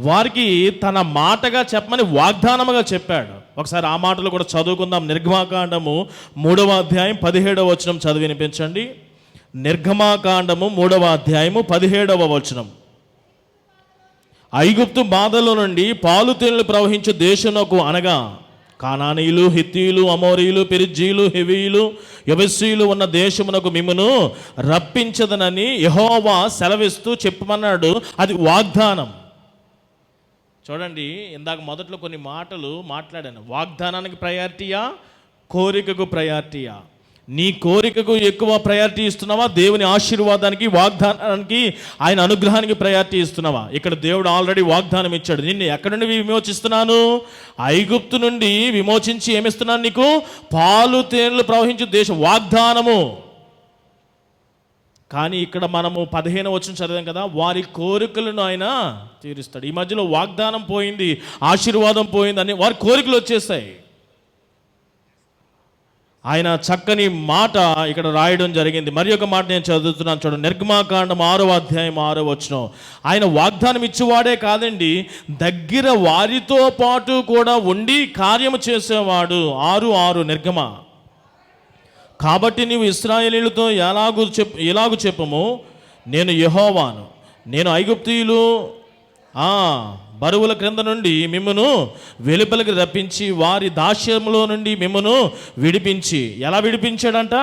వారికి తన మాటగా చెప్పమని వాగ్దానముగా చెప్పాడు. ఒకసారి ఆ మాటలు కూడా చదువుకుందాం. నిర్గమాకాండము 3వ అధ్యాయం 17వ వచనం చదివి వినిపించండి. నిర్గమాకాండము 3వ అధ్యాయము 17వ వచనం. ఐగుప్తు బాధలో నుండి పాలు తేనెలు ప్రవహించే దేశమునకు అనగా కానానీయులు, హిత్తీయులు, అమోరీయులు, పెరిజ్జీయులు, హెవీయులు, యెబూసీయులు ఉన్న దేశమునకు మిమ్మును రప్పించదనని యెహోవా సెలవిస్తూ చెప్పమన్నాడు. అది వాగ్దానం. చూడండి, ఇందాక మొదట్లో కొన్ని మాటలు మాట్లాడాను. వాగ్దానానికి ప్రయారిటీయా, కోరికకు ప్రయారిటీయా? నీ కోరికకు ఎక్కువ ప్రయారిటీ ఇస్తున్నావా, దేవుని ఆశీర్వాదానికి, వాగ్దానానికి, ఆయన అనుగ్రహానికి ప్రయారిటీ ఇస్తున్నావా? ఇక్కడ దేవుడు ఆల్రెడీ వాగ్దానం ఇచ్చాడు. నిన్ను ఎక్కడి నుండి విమోచిస్తున్నాను? ఐగుప్తు నుండి విమోచించి ఏమిస్తున్నాను నీకు? పాలు తేనెలు ప్రవహించే దేశం, వాగ్దానము. కానీ ఇక్కడ మనము 15వ వచనం చదివాం కదా, వారి కోరికలను ఆయన తీరుస్తాడు. ఈ మధ్యలో వాగ్దానం పోయింది, ఆశీర్వాదం పోయింది అని వారి కోరికలు వచ్చేస్తాయి. ఆయన చక్కని మాట ఇక్కడ రాయడం జరిగింది. మరి ఒక మాట నేను చదువుతున్నాను చూడండి. నిర్గమాకాండం 6వ అధ్యాయం 6వ వచనం. ఆయన వాగ్దానం ఇచ్చేవాడే కాదండి, దగ్గర వారితో పాటు కూడా ఉండి కార్యము చేసేవాడు. 6:6 నిర్గమ. కాబట్టి నీవు ఇశ్రాయేలీయులతో ఎలాగూ చెప్పము, నేను యెహోవాను, నేను ఐగుప్తీయులు బరువుల క్రింద నుండి మిమ్మును వెలుపలికి రప్పించి వారి దాస్యములో నుండి మిమ్మును విడిపించి. ఎలా విడిపించాడంట?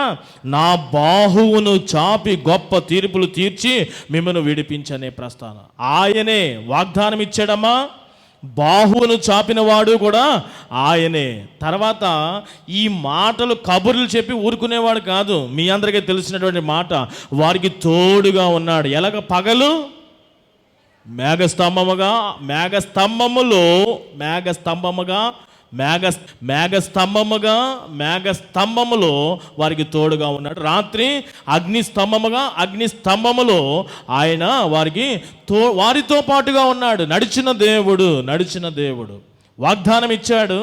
నా బాహువును చాపి గొప్ప తీర్పులు తీర్చి మిమ్మును విడిపించనే ప్రస్థానం. ఆయనే వాగ్దానం ఇచ్చాడమ్మా. బాహువును చాపిన వాడు కూడా ఆయనే. తర్వాత ఈ మాటలు కబుర్లు చెప్పి ఊరుకునేవాడు కాదు. మీ అందరికీ తెలిసినటువంటి మాట, వారికి తోడుగా ఉన్నాడు. ఎలాగ? పగలు మేఘస్తంభముగా మేఘస్తంభములో వారికి తోడుగా ఉన్నాడు. రాత్రి అగ్నిస్తంభములో ఆయన వారితో పాటుగా ఉన్నాడు. నడిచిన దేవుడు వాగ్దానం ఇచ్చాడు,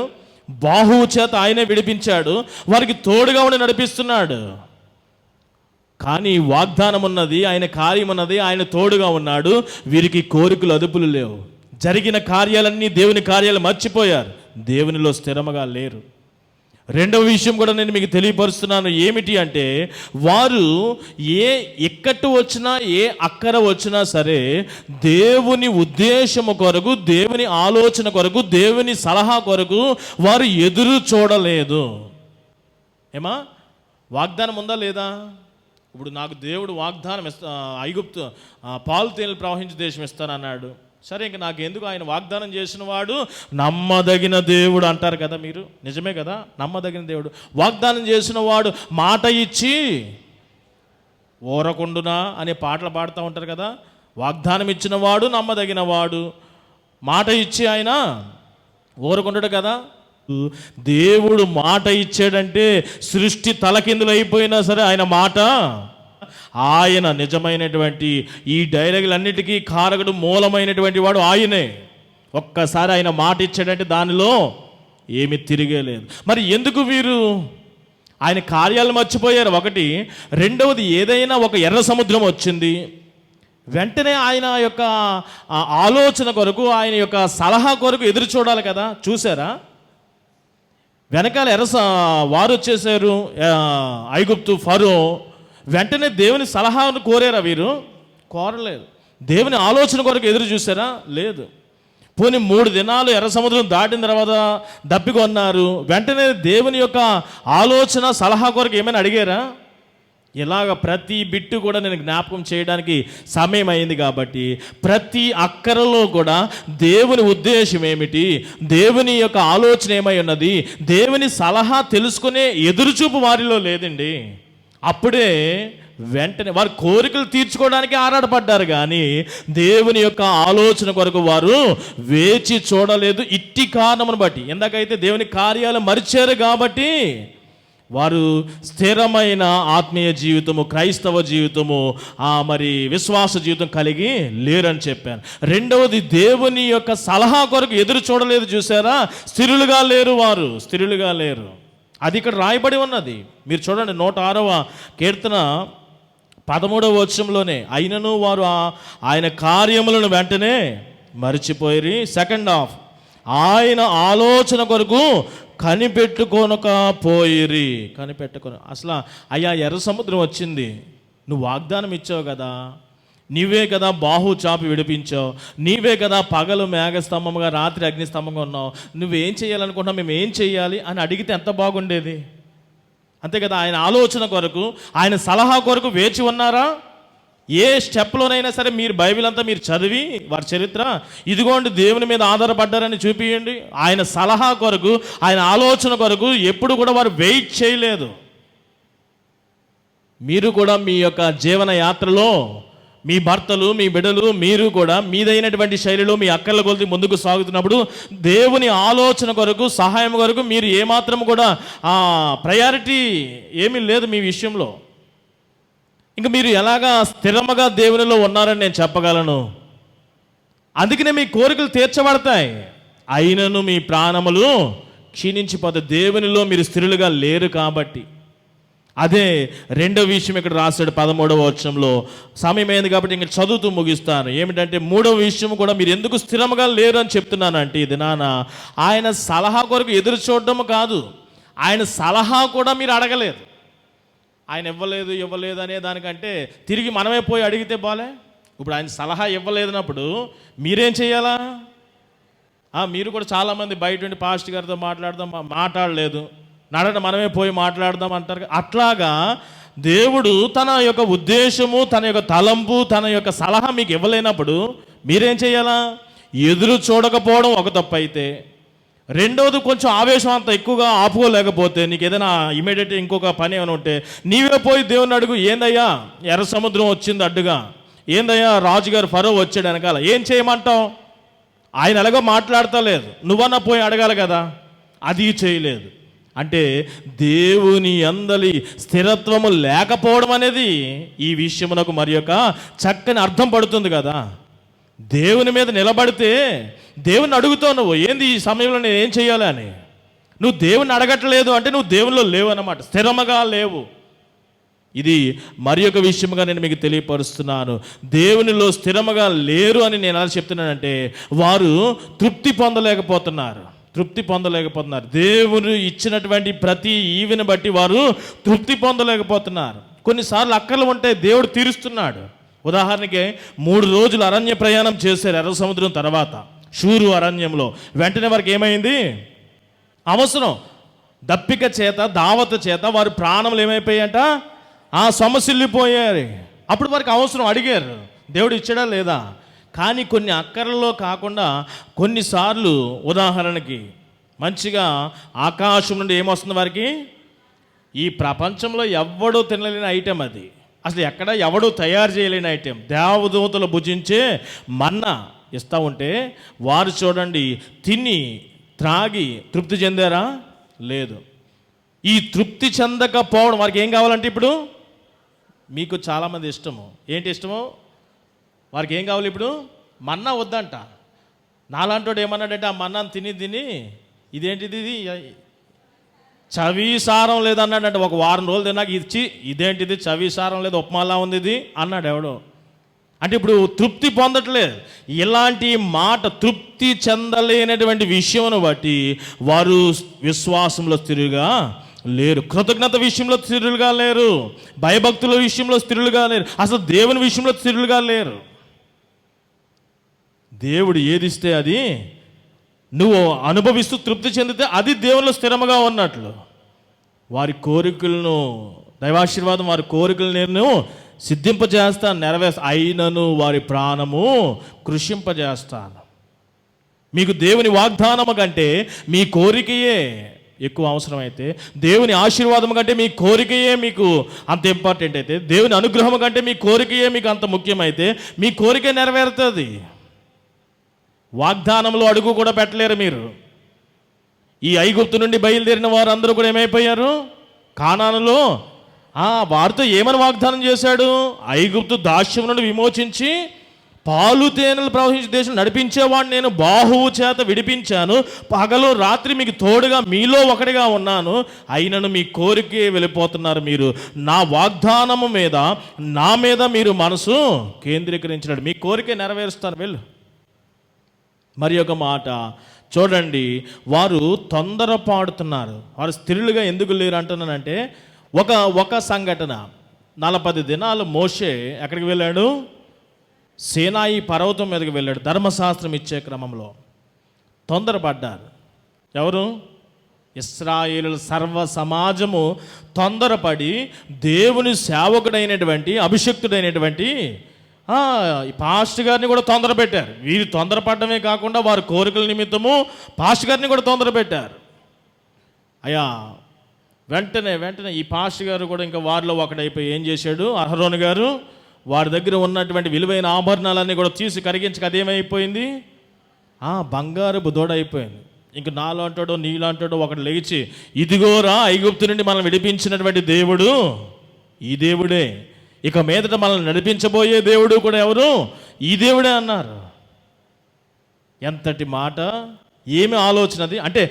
బాహువు చేత ఆయనే విడిపించాడు, వారికి తోడుగా ఉండి నడిపిస్తున్నాడు. కానీ వాగ్దానం ఉన్నది, ఆయన కార్యం ఉన్నది, ఆయన తోడుగా ఉన్నాడు. వీరికి కోరికలు అదుపులు లేవు. జరిగిన కార్యాలన్నీ దేవుని కార్యాలు మర్చిపోయారు, దేవునిలో స్థిరముగా లేరు. రెండవ విషయం కూడా నేను మీకు తెలియపరుస్తున్నాను. ఏమిటి అంటే, వారు ఏ ఇక్కట్టు వచ్చినా, ఏ అక్కర వచ్చినా సరే దేవుని ఉద్దేశము కొరకు, దేవుని ఆలోచన కొరకు, దేవుని సలహా కొరకు వారు ఎదురు చూడలేదు. ఏమా? వాగ్దానం ఉందా లేదా? ఇప్పుడు నాకు దేవుడు వాగ్దానం ఐగుప్తు పాలు తేనెలు ప్రవహించే దేశం ఇస్తానన్నాడు. సరే, ఇంక నాకు ఎందుకు? ఆయన వాగ్దానం చేసిన వాడు నమ్మదగిన దేవుడు అంటారు కదా మీరు. నిజమే కదా, నమ్మదగిన దేవుడు. వాగ్దానం చేసిన వాడు మాట ఇచ్చి ఓరకుండునా అనే పాటలు పాడుతూ ఉంటారు కదా. వాగ్దానం ఇచ్చిన వాడు నమ్మదగిన వాడు, మాట ఇచ్చి ఆయన ఓరకుండడు కదా. దేవుడు మాట ఇచ్చాడంటే సృష్టి తలకిందులు అయిపోయినా సరే ఆయన మాట ఆయన నిజమైనటువంటి ఈ డైలాగులన్నిటికీ కారకుడు, మూలమైనటువంటి వాడు ఆయనే. ఒక్కసారి ఆయన మాట ఇచ్చాడంటే దానిలో ఏమీ తిరిగే లేదు. మరి ఎందుకు వీరు ఆయన కార్యాలు మర్చిపోయారు? ఒకటి. రెండవది, ఏదైనా ఒక ఎర్ర సముద్రం వచ్చింది, వెంటనే ఆయన యొక్క ఆలోచన కొరకు, ఆయన యొక్క సలహా కొరకు ఎదురు చూడాలి కదా. చూసారా? వెనకాల వారు వచ్చేసారు, ఐగుప్తు ఫరో. వెంటనే దేవుని సలహాను కోరారా వీరు? కోరలేదు. దేవుని ఆలోచన కొరకు ఎదురు చూసారా? లేదు. పోనీ 3 దినాలు ఎర్ర సముద్రం దాటిన తర్వాత దప్పికొన్నారు. వెంటనే దేవుని యొక్క ఆలోచన, సలహా కొరకు ఏమైనా అడిగారా? ఇలాగ ప్రతి బిట్టు కూడా నేను జ్ఞాపకం చేయడానికి సమయం అయింది కాబట్టి, ప్రతి అక్కరలో కూడా దేవుని ఉద్దేశం ఏమిటి, దేవుని యొక్క ఆలోచన ఏమై ఉన్నది, దేవుని సలహా తెలుసుకునే ఎదురుచూపు వారిలో లేదండి. అప్పుడే వెంటనే వారి కోరికలు తీర్చుకోవడానికి ఆరాటపడ్డారు, కానీ దేవుని యొక్క ఆలోచన కొరకు వారు వేచి చూడలేదు. ఇట్టి కారణమును బట్టి, ఎందుకైతే దేవుని కార్యాలు మరిచారు కాబట్టి వారు స్థిరమైన ఆత్మీయ జీవితము, క్రైస్తవ జీవితము, మరి విశ్వాస జీవితం కలిగి లేరని చెప్పాను. రెండవది, దేవుని యొక్క సలహా కొరకు ఎదురు చూడలేదు. చూసారా? స్థిరులుగా లేరు, వారు స్థిరులుగా లేరు. అది ఇక్కడ రాయబడి ఉన్నది. మీరు చూడండి, 106వ కీర్తన 13వ వచనంలోనే, అయినను వారు ఆయన కార్యములను వెంటనే మరిచిపోయి, సెకండ్ హాఫ్, ఆయన ఆలోచన కొరకు కనిపెట్టుకొనకపోయిరి. అసలు అయ్యా, ఎర్ర సముద్రం వచ్చింది, నువ్వు వాగ్దానం ఇచ్చావు కదా, నీవే కదా బాహు చాపి విడిపించావు, నీవే కదా పగలు మేఘస్తంభంగా రాత్రి అగ్నిస్తంభంగా ఉన్నావు, నువ్వేం చేయాలనుకుంటున్నావు, మేము ఏం చేయాలి అని అడిగితే ఎంత బాగుండేది. అంతే కదా? ఆయన ఆలోచన కొరకు, ఆయన సలహా కొరకు వేచి ఉన్నారా? ఏ స్టెప్లోనైనా సరే మీరు బైబిల్ అంతా మీరు చదివి వారి చరిత్ర, ఇదిగోండి దేవుని మీద ఆధారపడ్డారని చూపియండి. ఆయన సలహా కొరకు, ఆయన ఆలోచన కొరకు ఎప్పుడు కూడా వారు వెయిట్ చేయలేదు. మీరు కూడా మీ యొక్క జీవన యాత్రలో మీ భర్తలు, మీ బిడ్డలు, మీరు కూడా మీదైనటువంటి శైలిలో మీ అక్కర్ల కొలిది ముందుకు సాగుతున్నప్పుడు దేవుని ఆలోచన కొరకు, సహాయం కొరకు మీరు ఏమాత్రం కూడా ప్రయారిటీ ఏమీ లేదు మీ విషయంలో. ఇంకా మీరు ఎలాగా స్థిరముగా దేవునిలో ఉన్నారని నేను చెప్పగలను. అందుకనే మీ కోరికలు తీర్చబడతాయి, అయినను మీ ప్రాణములు క్షీణించిపోతాయి. దేవునిలో మీరు స్థిరులుగా లేరు కాబట్టి. అదే రెండవ విషయం ఇక్కడ రాశాడు 13వ వచనంలో. సమయమైంది కాబట్టి ఇంకా చదువుతూ ముగిస్తాను. ఏమిటంటే, 3వ విషయం కూడా మీరు ఎందుకు స్థిరముగా లేరు అని చెప్తున్నానంటే, ఇది నాన్న ఆయన సలహా కొరకు ఎదురు చూడడం కాదు, ఆయన సలహా కూడా మీరు అడగలేదు. ఆయన ఇవ్వలేదు అనే దానికంటే తిరిగి మనమే పోయి అడిగితే బాలే. ఇప్పుడు ఆయన సలహా ఇవ్వలేదన్నప్పుడు మీరేం చేయాలా? మీరు కూడా చాలామంది బయట ఉండి పాస్టర్ గారితో మాట్లాడలేదు, నడన మనమే పోయి మాట్లాడదాం అంటారు. అట్లాగా దేవుడు తన యొక్క ఉద్దేశము, తన యొక్క తలంపు, తన యొక్క సలహా మీకు ఇవ్వలేనప్పుడు మీరేం చేయాలా? ఎదురు చూడకపోవడం ఒక తప్పు అయితే, రెండవది కొంచెం ఆవేశం అంత ఎక్కువగా ఆపుకోలేకపోతే, నీకు ఏదైనా ఇమీడియట్ ఇంకొక పని ఏమైనా ఉంటే నీవే పోయి దేవుని అడుగు. ఏందయ్యా ఎర్ర సముద్రం వచ్చింది అడ్డుగా, ఏందయ్యా రాజుగారు ఫరో వచ్చాడు వెనకాల, ఏం చేయమంటావు? ఆయన ఎలాగో మాట్లాడతలేదు, నువ్వన్నా పోయి అడగాలి కదా, అది చేయలేదు. అంటే దేవుని అందలి స్థిరత్వము లేకపోవడం అనేది ఈ విషయమునకు మరి యొక్క చక్కని అర్థం పడుతుంది కదా. దేవుని మీద నిలబడితే దేవుని అడుగుతావు, నువ్వు ఏంది ఈ సమయంలో నేను ఏం చేయాలి అని. నువ్వు దేవుని అడగట్లేదు అంటే నువ్వు దేవునిలో లేవు అన్నమాట, స్థిరముగా లేవు. ఇది మరి ఒక విషయముగా నేను మీకు తెలియపరుస్తున్నాను. దేవునిలో స్థిరముగా లేరు అని నేను ఎలా చెప్తున్నానంటే, వారు తృప్తి పొందలేకపోతున్నారు. దేవుడు ఇచ్చినటువంటి ప్రతి ఈవిని బట్టి వారు తృప్తి పొందలేకపోతున్నారు. కొన్నిసార్లు అక్కర్లు ఉంటే దేవుడు తీరుస్తున్నాడు. ఉదాహరణకి 3 రోజులు అరణ్య ప్రయాణం చేశారు ఎర్ర సముద్రం తర్వాత, షూరు అరణ్యంలో. వెంటనే వారికి ఏమైంది? అవసరం, దప్పిక చేత, దావత చేత వారి ప్రాణములు ఏమైపోయాయంట? సమస్యలిపోయారు. అప్పుడు వారికి అవసరం, అడిగారు, దేవుడు ఇచ్చాడా లేదా. కానీ కొన్ని అక్కర్లలో కాకుండా కొన్నిసార్లు, ఉదాహరణకి మంచిగా ఆకాశం నుండి ఏమొస్తుంది వారికి? ఈ ప్రపంచంలో ఎవడూ తినలేని ఐటెం అది, అసలు ఎక్కడ ఎవడూ తయారు చేయలేని ఐటెం. దేవదూతలు భుజించే మన్నా ఇస్తూ ఉంటే వారు చూడండి, తిని త్రాగి తృప్తి చెందారా? లేదు. ఈ తృప్తి చెందకపోవడం వారికి ఏం కావాలంటే ఇప్పుడు మీకు చాలామంది ఇష్టము. ఏంటి ఇష్టము? వారికి ఏం కావాలి ఇప్పుడు? మన్నా వద్దంట. నాలాంటోడు ఏమన్నాడంటే, ఆ మన్నాను తిని తిని ఇదేంటిది, ఇది చవిసారం లేదన్నాడంటే. ఒక వారం రోజులు తిన్నాక ఇచ్చి, ఇదేంటిది చవిసారం లేదు, ఉప్మాలా ఉంది ఇది అన్నాడు ఎవడో. అంటే ఇప్పుడు తృప్తి పొందట్లేదు. ఇలాంటి మాట తృప్తి చెందలేనటువంటి విషయమును బట్టి వారు విశ్వాసంలో స్థిరుగా లేరు, కృతజ్ఞత విషయంలో స్థిరులుగా లేరు, భయభక్తుల విషయంలో స్థిరులుగా లేరు, అసలు దేవుని విషయంలో స్థిరులుగా లేరు. దేవుడు ఏదిస్తే అది నువ్వు అనుభవిస్తూ తృప్తి చెందితే అది దేవునిలో స్థిరముగా ఉన్నట్లు. వారి కోరికలను, దైవాశీర్వాదం వారి కోరికలు నేను సిద్ధింపజేస్తాను, అయినను వారి ప్రాణము కృషింపజేస్తాను. మీకు దేవుని వాగ్దానము కంటే మీ కోరికయే ఎక్కువ అవసరమైతే, దేవుని ఆశీర్వాదం కంటే మీ కోరికయే మీకు అంత ఇంపార్టెంట్ అయితే, దేవుని అనుగ్రహం కంటే మీ కోరికయే మీకు అంత ముఖ్యమైతే, మీ కోరిక నెరవేరుతుంది. వాగ్దానంలో అడుగు కూడా పెట్టలేరు మీరు. ఈ ఐగుప్తు నుండి బయలుదేరిన వారు అందరూ కూడా ఏమైపోయారు? కానానులో వారితో ఏమని వాగ్దానం చేశాడు? ఐగుప్తు దాస్యం నుండి విమోచించి పాలు తేనెలు ప్రవహించే దేశం నడిపించేవాడిని నేను, బాహువు చేత విడిపించాను, పగలు రాత్రి మీకు తోడుగా మీలో ఒకటిగా ఉన్నాను, అయినను మీ కోరికే వెళ్ళిపోతున్నారు. మీరు నా వాగ్దానము మీద, నా మీద మీరు మనసు కేంద్రీకరించినాడు, మీ కోరికే నెరవేరుస్తాను వెళ్ళు. మరి ఒక మాట చూడండి, వారు తొందరపాడుతున్నారు. వారు స్థిరులుగా ఎందుకు లేరు అంటున్నానంటే, ఒక సంఘటన, 40 దినాలు మోషే ఎక్కడికి వెళ్ళాడు? సీనాయి పర్వతం మీదకి వెళ్ళాడు ధర్మశాస్త్రం ఇచ్చే క్రమంలో. తొందరపడ్డారు ఎవరు? ఇశ్రాయేలు సర్వ సమాజము తొందరపడి దేవుని సేవకుడైనటువంటి అభిషక్తుడైనటువంటి పాస్టర్ గారిని కూడా తొందర పెట్టారు. వీరు తొందరపడమే కాకుండా వారి కోరికల నిమిత్తము పాస్టర్ గారిని కూడా తొందర పెట్టారు. అయ్యా వెంటనే ఈ పాస్టర్ గారు కూడా ఇంకా వారిలో ఒకడైపోయి ఏం చేశాడు? అహరోను గారు వారి దగ్గర ఉన్నటువంటి విలువైన ఆభరణాలన్నీ కూడా తీసి కరిగించక అదేమైపోయింది? బంగారపు దూడ అయిపోయింది. ఇంక నాలాంటాడో నీలాంటాడో ఒకటి లేచి, ఇదిగోరా ఐగుప్తు నుండి మనల్ని విడిపించినటువంటి దేవుడు ఈ దేవుడే, ఇక మీదట మనల్ని నడిపించబోయే దేవుడు కూడా ఎవరు? ఈ దేవుడే అన్నారు. ఎంతటి మాట, ఏమి ఆలోచనది అంటే,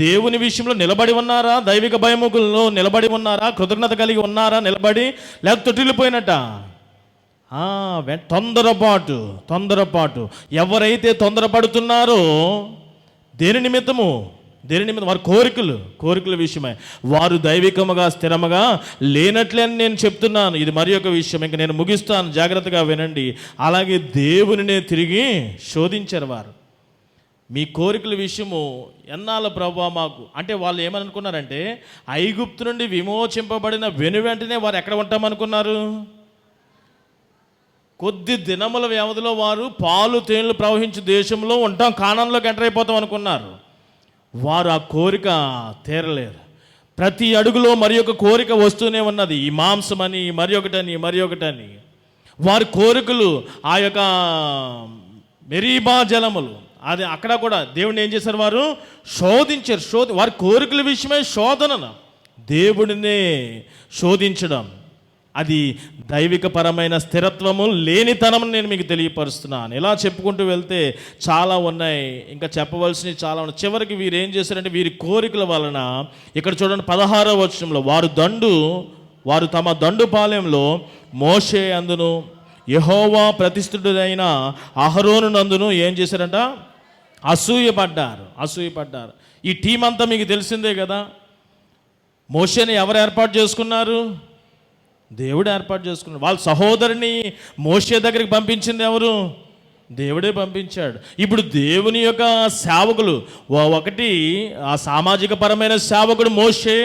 దేవుని విషయంలో నిలబడి ఉన్నారా? దైవిక భయముకుల్లో నిలబడి ఉన్నారా? కృతజ్ఞత కలిగి ఉన్నారా నిలబడి? లేకపోతే తొట్టిల్లిపోయినట్ట? తొందరపాటు. ఎవరైతే తొందరపడుతున్నారో దేని నిమిత్తం వారి కోరికల విషయమై వారు దైవికముగా స్థిరముగా లేనట్లే అని నేను చెప్తున్నాను. ఇది మరి ఒక విషయం, ఇంక నేను ముగిస్తాను, జాగ్రత్తగా వినండి. అలాగే దేవునినే తిరిగి శోధించారు వారు. మీ కోరికల విషయము ఎన్నాళ్ళ ప్రభువా మాకు అంటే, వాళ్ళు ఏమనుకున్నారంటే, ఐగుప్తు నుండి విమోచింపబడిన వెంటనే వారు ఎక్కడ ఉంటామనుకున్నారు? కొద్ది దినముల వ్యవధిలో వారు పాలు తేనెలు ప్రవహించే దేశంలో ఉంటాం, కానాన్లోకి ఎంటర్ అయిపోతాం అనుకున్నారు. వారు ఆ కోరిక తీరలేరు. ప్రతి అడుగులో మరి ఒక కోరిక వస్తూనే ఉన్నది. ఈ మాంసమని, మరి ఒకటని వారి కోరికలు, ఆ యొక్క మెరీబా జలములు, అది అక్కడ కూడా దేవుడిని ఏం చేశారు? వారు శోధించారు. వారి కోరికల విషయమై శోధన, దేవుడినే శోధించడం, అది దైవికపరమైన స్థిరత్వము లేనితనం నేను మీకు తెలియపరుస్తున్నాను. ఇలా చెప్పుకుంటూ వెళ్తే చాలా ఉన్నాయి, ఇంకా చెప్పవలసినవి చాలా ఉన్నాయి. చివరికి వీరు ఏం చేశారంటే, వీరి కోరికల వలన ఇక్కడ చూడండి 16వ వచనంలో, వారు తమ దండు పాలెంలో మోషే అందును యెహోవా ప్రతిష్ఠితుడైన అహరోను నందును ఏం చేశారంట? అసూయపడ్డారు. ఈ టీం అంతా మీకు తెలిసిందే కదా. మోషేని ఎవరు ఏర్పాటు చేసుకున్నారు? దేవుడు ఏర్పాటు చేసుకున్నాడు. వాళ్ళ సహోదరిని మోషే దగ్గరికి పంపించింది ఎవరు? దేవుడే పంపించాడు. ఇప్పుడు దేవుని యొక్క సేవకులు, ఒకటి ఆ సామాజిక పరమైన సేవకుడు మోషే,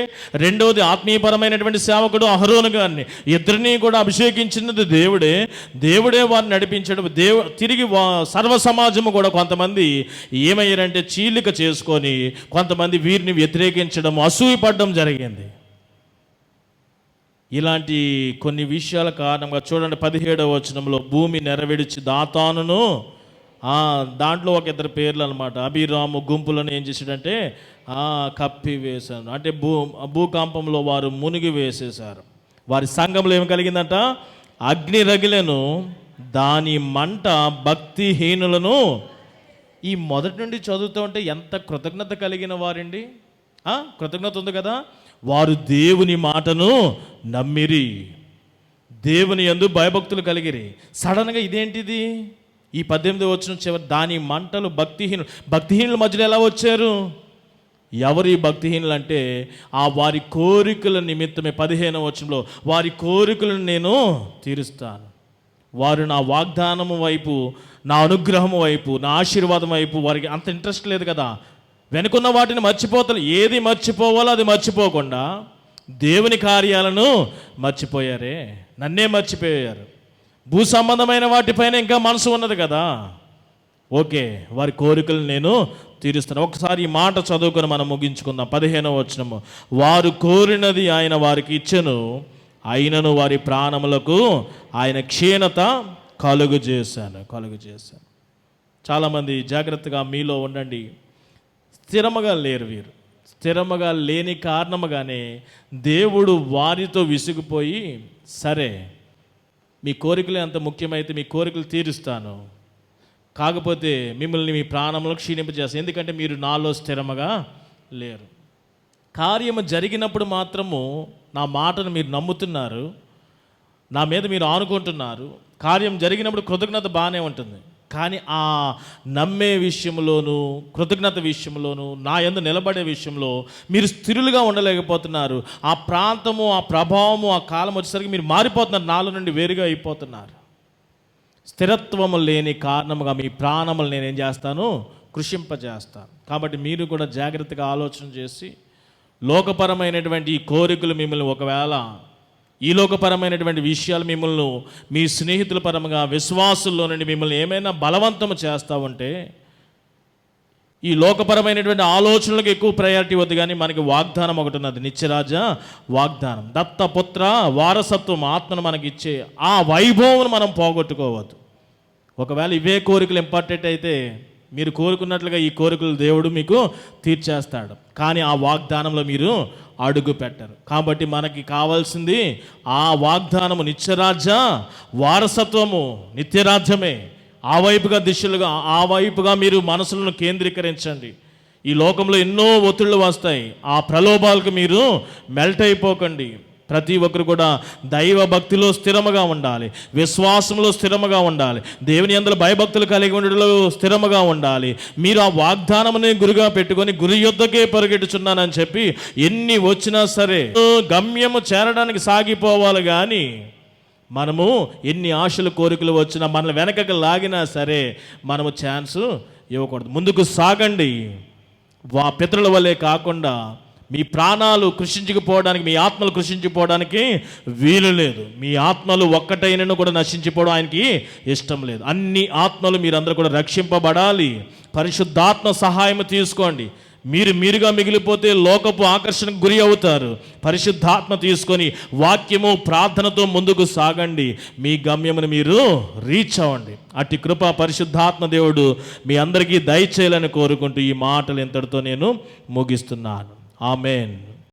రెండవది ఆత్మీయపరమైనటువంటి సేవకుడు అహరోను గారిని, ఇద్దరిని కూడా అభిషేకించినది దేవుడే వారిని నడిపించాడు. తిరిగి సర్వ సమాజము కూడా కొంతమంది ఏమయ్యారంటే చీలిక చేసుకొని కొంతమంది వీరిని వ్యతిరేకించడం, అసూయపడడం జరిగింది. ఇలాంటి కొన్ని విషయాల కారణంగా చూడండి 17వ వచనంలో, భూమి నెరవేర్చి దాతానును, దాంట్లో ఒక ఇద్దరు పేర్లు అనమాట, అభిరాము గుంపులను ఏం చేశాడంటే కప్పి వేశాను. అంటే భూకంపంలో వారు మునిగి వేసేశారు. వారి సంఘంలో ఏమి కలిగిందంట? అగ్ని రగిలెను, దాని మంట భక్తిహీనులను. ఈ మొదటి నుండి చదువుతూ ఉంటే ఎంత కృతజ్ఞత కలిగిన వారండి. కృతజ్ఞత ఉంది కదా. వారు దేవుని మాటను నమ్మిరి, దేవుని యందు భయభక్తులు కలిగిరి. సడన్గా ఇదేంటిది? ఈ 18వ వచనం చివరి, దాని మంటలు భక్తిహీనుల మధ్యలో ఎలా వచ్చారు? ఎవరు ఈ భక్తిహీనులు అంటే వారి కోరికల నిమిత్తమే. 15వ వచనంలో, వారి కోరికలను నేను తీరుస్తాను. వారు నా వాగ్దానము వైపు, నా అనుగ్రహం వైపు, నా ఆశీర్వాదం వైపు వారికి అంత ఇంట్రెస్ట్ లేదు కదా. వెనుకున్న వాటిని మర్చిపోతారు. ఏది మర్చిపోవాలో అది మర్చిపోకుండా దేవుని కార్యాలను మర్చిపోయారే, నన్నే మర్చిపోయారు. భూ సంబంధమైన వాటిపైన ఇంకా మనసు ఉన్నది కదా. ఓకే, వారి కోరికలు నేను తీరుస్తాను. ఒకసారి ఈ మాట చదువుకొని మనం ముగించుకుందాం. 15వ వచనము, వారు కోరినది ఆయన వారికి ఇచ్చెను, అయినను వారి ప్రాణములకు ఆయన క్షీణత కలుగు చేశాను. చాలామంది జాగ్రత్తగా మీలో ఉండండి. స్థిరముగా లేరు వీరు. స్థిరముగా లేని కారణముగానే దేవుడు వారితో విసిగిపోయి, సరే మీ కోరికలు అంత ముఖ్యమైతే మీ కోరికలు తీరుస్తాను, కాకపోతే మిమ్మల్ని మీ ప్రాణంలో క్షీణింపజేస్తాను, ఎందుకంటే మీరు నాలో స్థిరముగా లేరు. కార్యము జరిగినప్పుడు మాత్రము నా మాటను మీరు నమ్ముతున్నారు, నా మీద మీరు ఆనుకుంటున్నారు. కార్యం జరిగినప్పుడు కృతజ్ఞత బాగానే ఉంటుంది, కానీ ఆ నమ్మే విషయంలోనూ కృతజ్ఞత విషయంలోనూ నా యందు నిలబడే విషయంలో మీరు స్థిరులుగా ఉండలేకపోతున్నారు. ఆ ప్రాంతము, ఆ ప్రభావము, ఆ కాలం వచ్చేసరికి మీరు మారిపోతున్నారు, నాలో నుండి వేరుగా అయిపోతున్నారు. స్థిరత్వము లేని కారణముగా మీ ప్రాణములు నేనేం చేస్తాను? కృషింపజేస్తాను. కాబట్టి మీరు కూడా జాగ్రత్తగా ఆలోచన చేసి, లోకపరమైనటువంటి ఈ కోరికలు మిమ్మల్ని, ఒకవేళ ఈ లోకపరమైనటువంటి విషయాలు మిమ్మల్ని మీ స్నేహితుల పరంగా, విశ్వాసుల్లో నుండి మిమ్మల్ని ఏమైనా బలవంతము చేస్తూ ఉంటే, ఈ లోకపరమైనటువంటి ఆలోచనలకు ఎక్కువ ప్రయారిటీ వద్దు. కానీ మనకి వాగ్దానం ఒకటి ఉన్నది, నిత్యరాజ వాగ్దానం, దత్తపుత్ర వారసత్వం, ఆత్మను మనకి ఇచ్చే ఆ వైభవం మనం పోగొట్టుకోవద్దు. ఒకవేళ ఇవే కోరికలు ఇంపార్టెంట్ అయితే మీరు కోరుకున్నట్లుగా ఈ కోరికలు దేవుడు మీకు తీర్చేస్తాడు, కానీ ఆ వాగ్దానంలో మీరు అడుగు పెట్టరు. కాబట్టి మనకి కావాల్సింది ఆ వాగ్దానము, నిత్యరాజ్య వారసత్వము, నిత్యరాజ్యమే. ఆ వైపుగా మీరు మనసులను కేంద్రీకరించండి. ఈ లోకంలో ఎన్నో ఒత్తిళ్ళు వస్తాయి, ఆ ప్రలోభాలకు మీరు మెల్ట్ అయిపోకండి. ప్రతి ఒక్కరు కూడా దైవ భక్తిలో స్థిరముగా ఉండాలి, విశ్వాసంలో స్థిరముగా ఉండాలి, దేవుని యందు భయభక్తులు కలిగి ఉండడంలో స్థిరముగా ఉండాలి. మీరు ఆ వాగ్దానమునే గురిగా పెట్టుకొని గురి యొద్దకే పరిగెట్టుచున్నానని చెప్పి ఎన్ని వచ్చినా సరే గమ్యము చేరడానికి సాగిపోవాలి. కానీ మనము ఎన్ని ఆశలు కోరికలు వచ్చినా, మనల్ని వెనకకి లాగినా సరే మనము ఛాన్స్ ఇవ్వకూడదు. ముందుకు సాగండి. పితరుల వల్లే కాకుండా మీ ప్రాణాలు కృషించుకుపోవడానికి, మీ ఆత్మలు కృషించిపోవడానికి వీలు లేదు. మీ ఆత్మలు ఒక్కటైనను కూడా నశించిపోవడం ఆయనకి ఇష్టం లేదు. అన్ని ఆత్మలు మీరందరూ కూడా రక్షింపబడాలి. పరిశుద్ధాత్మ సహాయం తీసుకోండి. మీరుగా మిగిలిపోతే లోకపు ఆకర్షణకు గురి అవుతారు. పరిశుద్ధాత్మ తీసుకొని వాక్యము, ప్రార్థనతో ముందుకు సాగండి. మీ గమ్యమును మీరు రీచ్ అవ్వండి. అట్టి కృప పరిశుద్ధాత్మ దేవుడు మీ అందరికీ దయచేయాలని కోరుకుంటూ ఈ మాటలు ఇంతటితో నేను ముగిస్తున్నాను. ఆమెన్.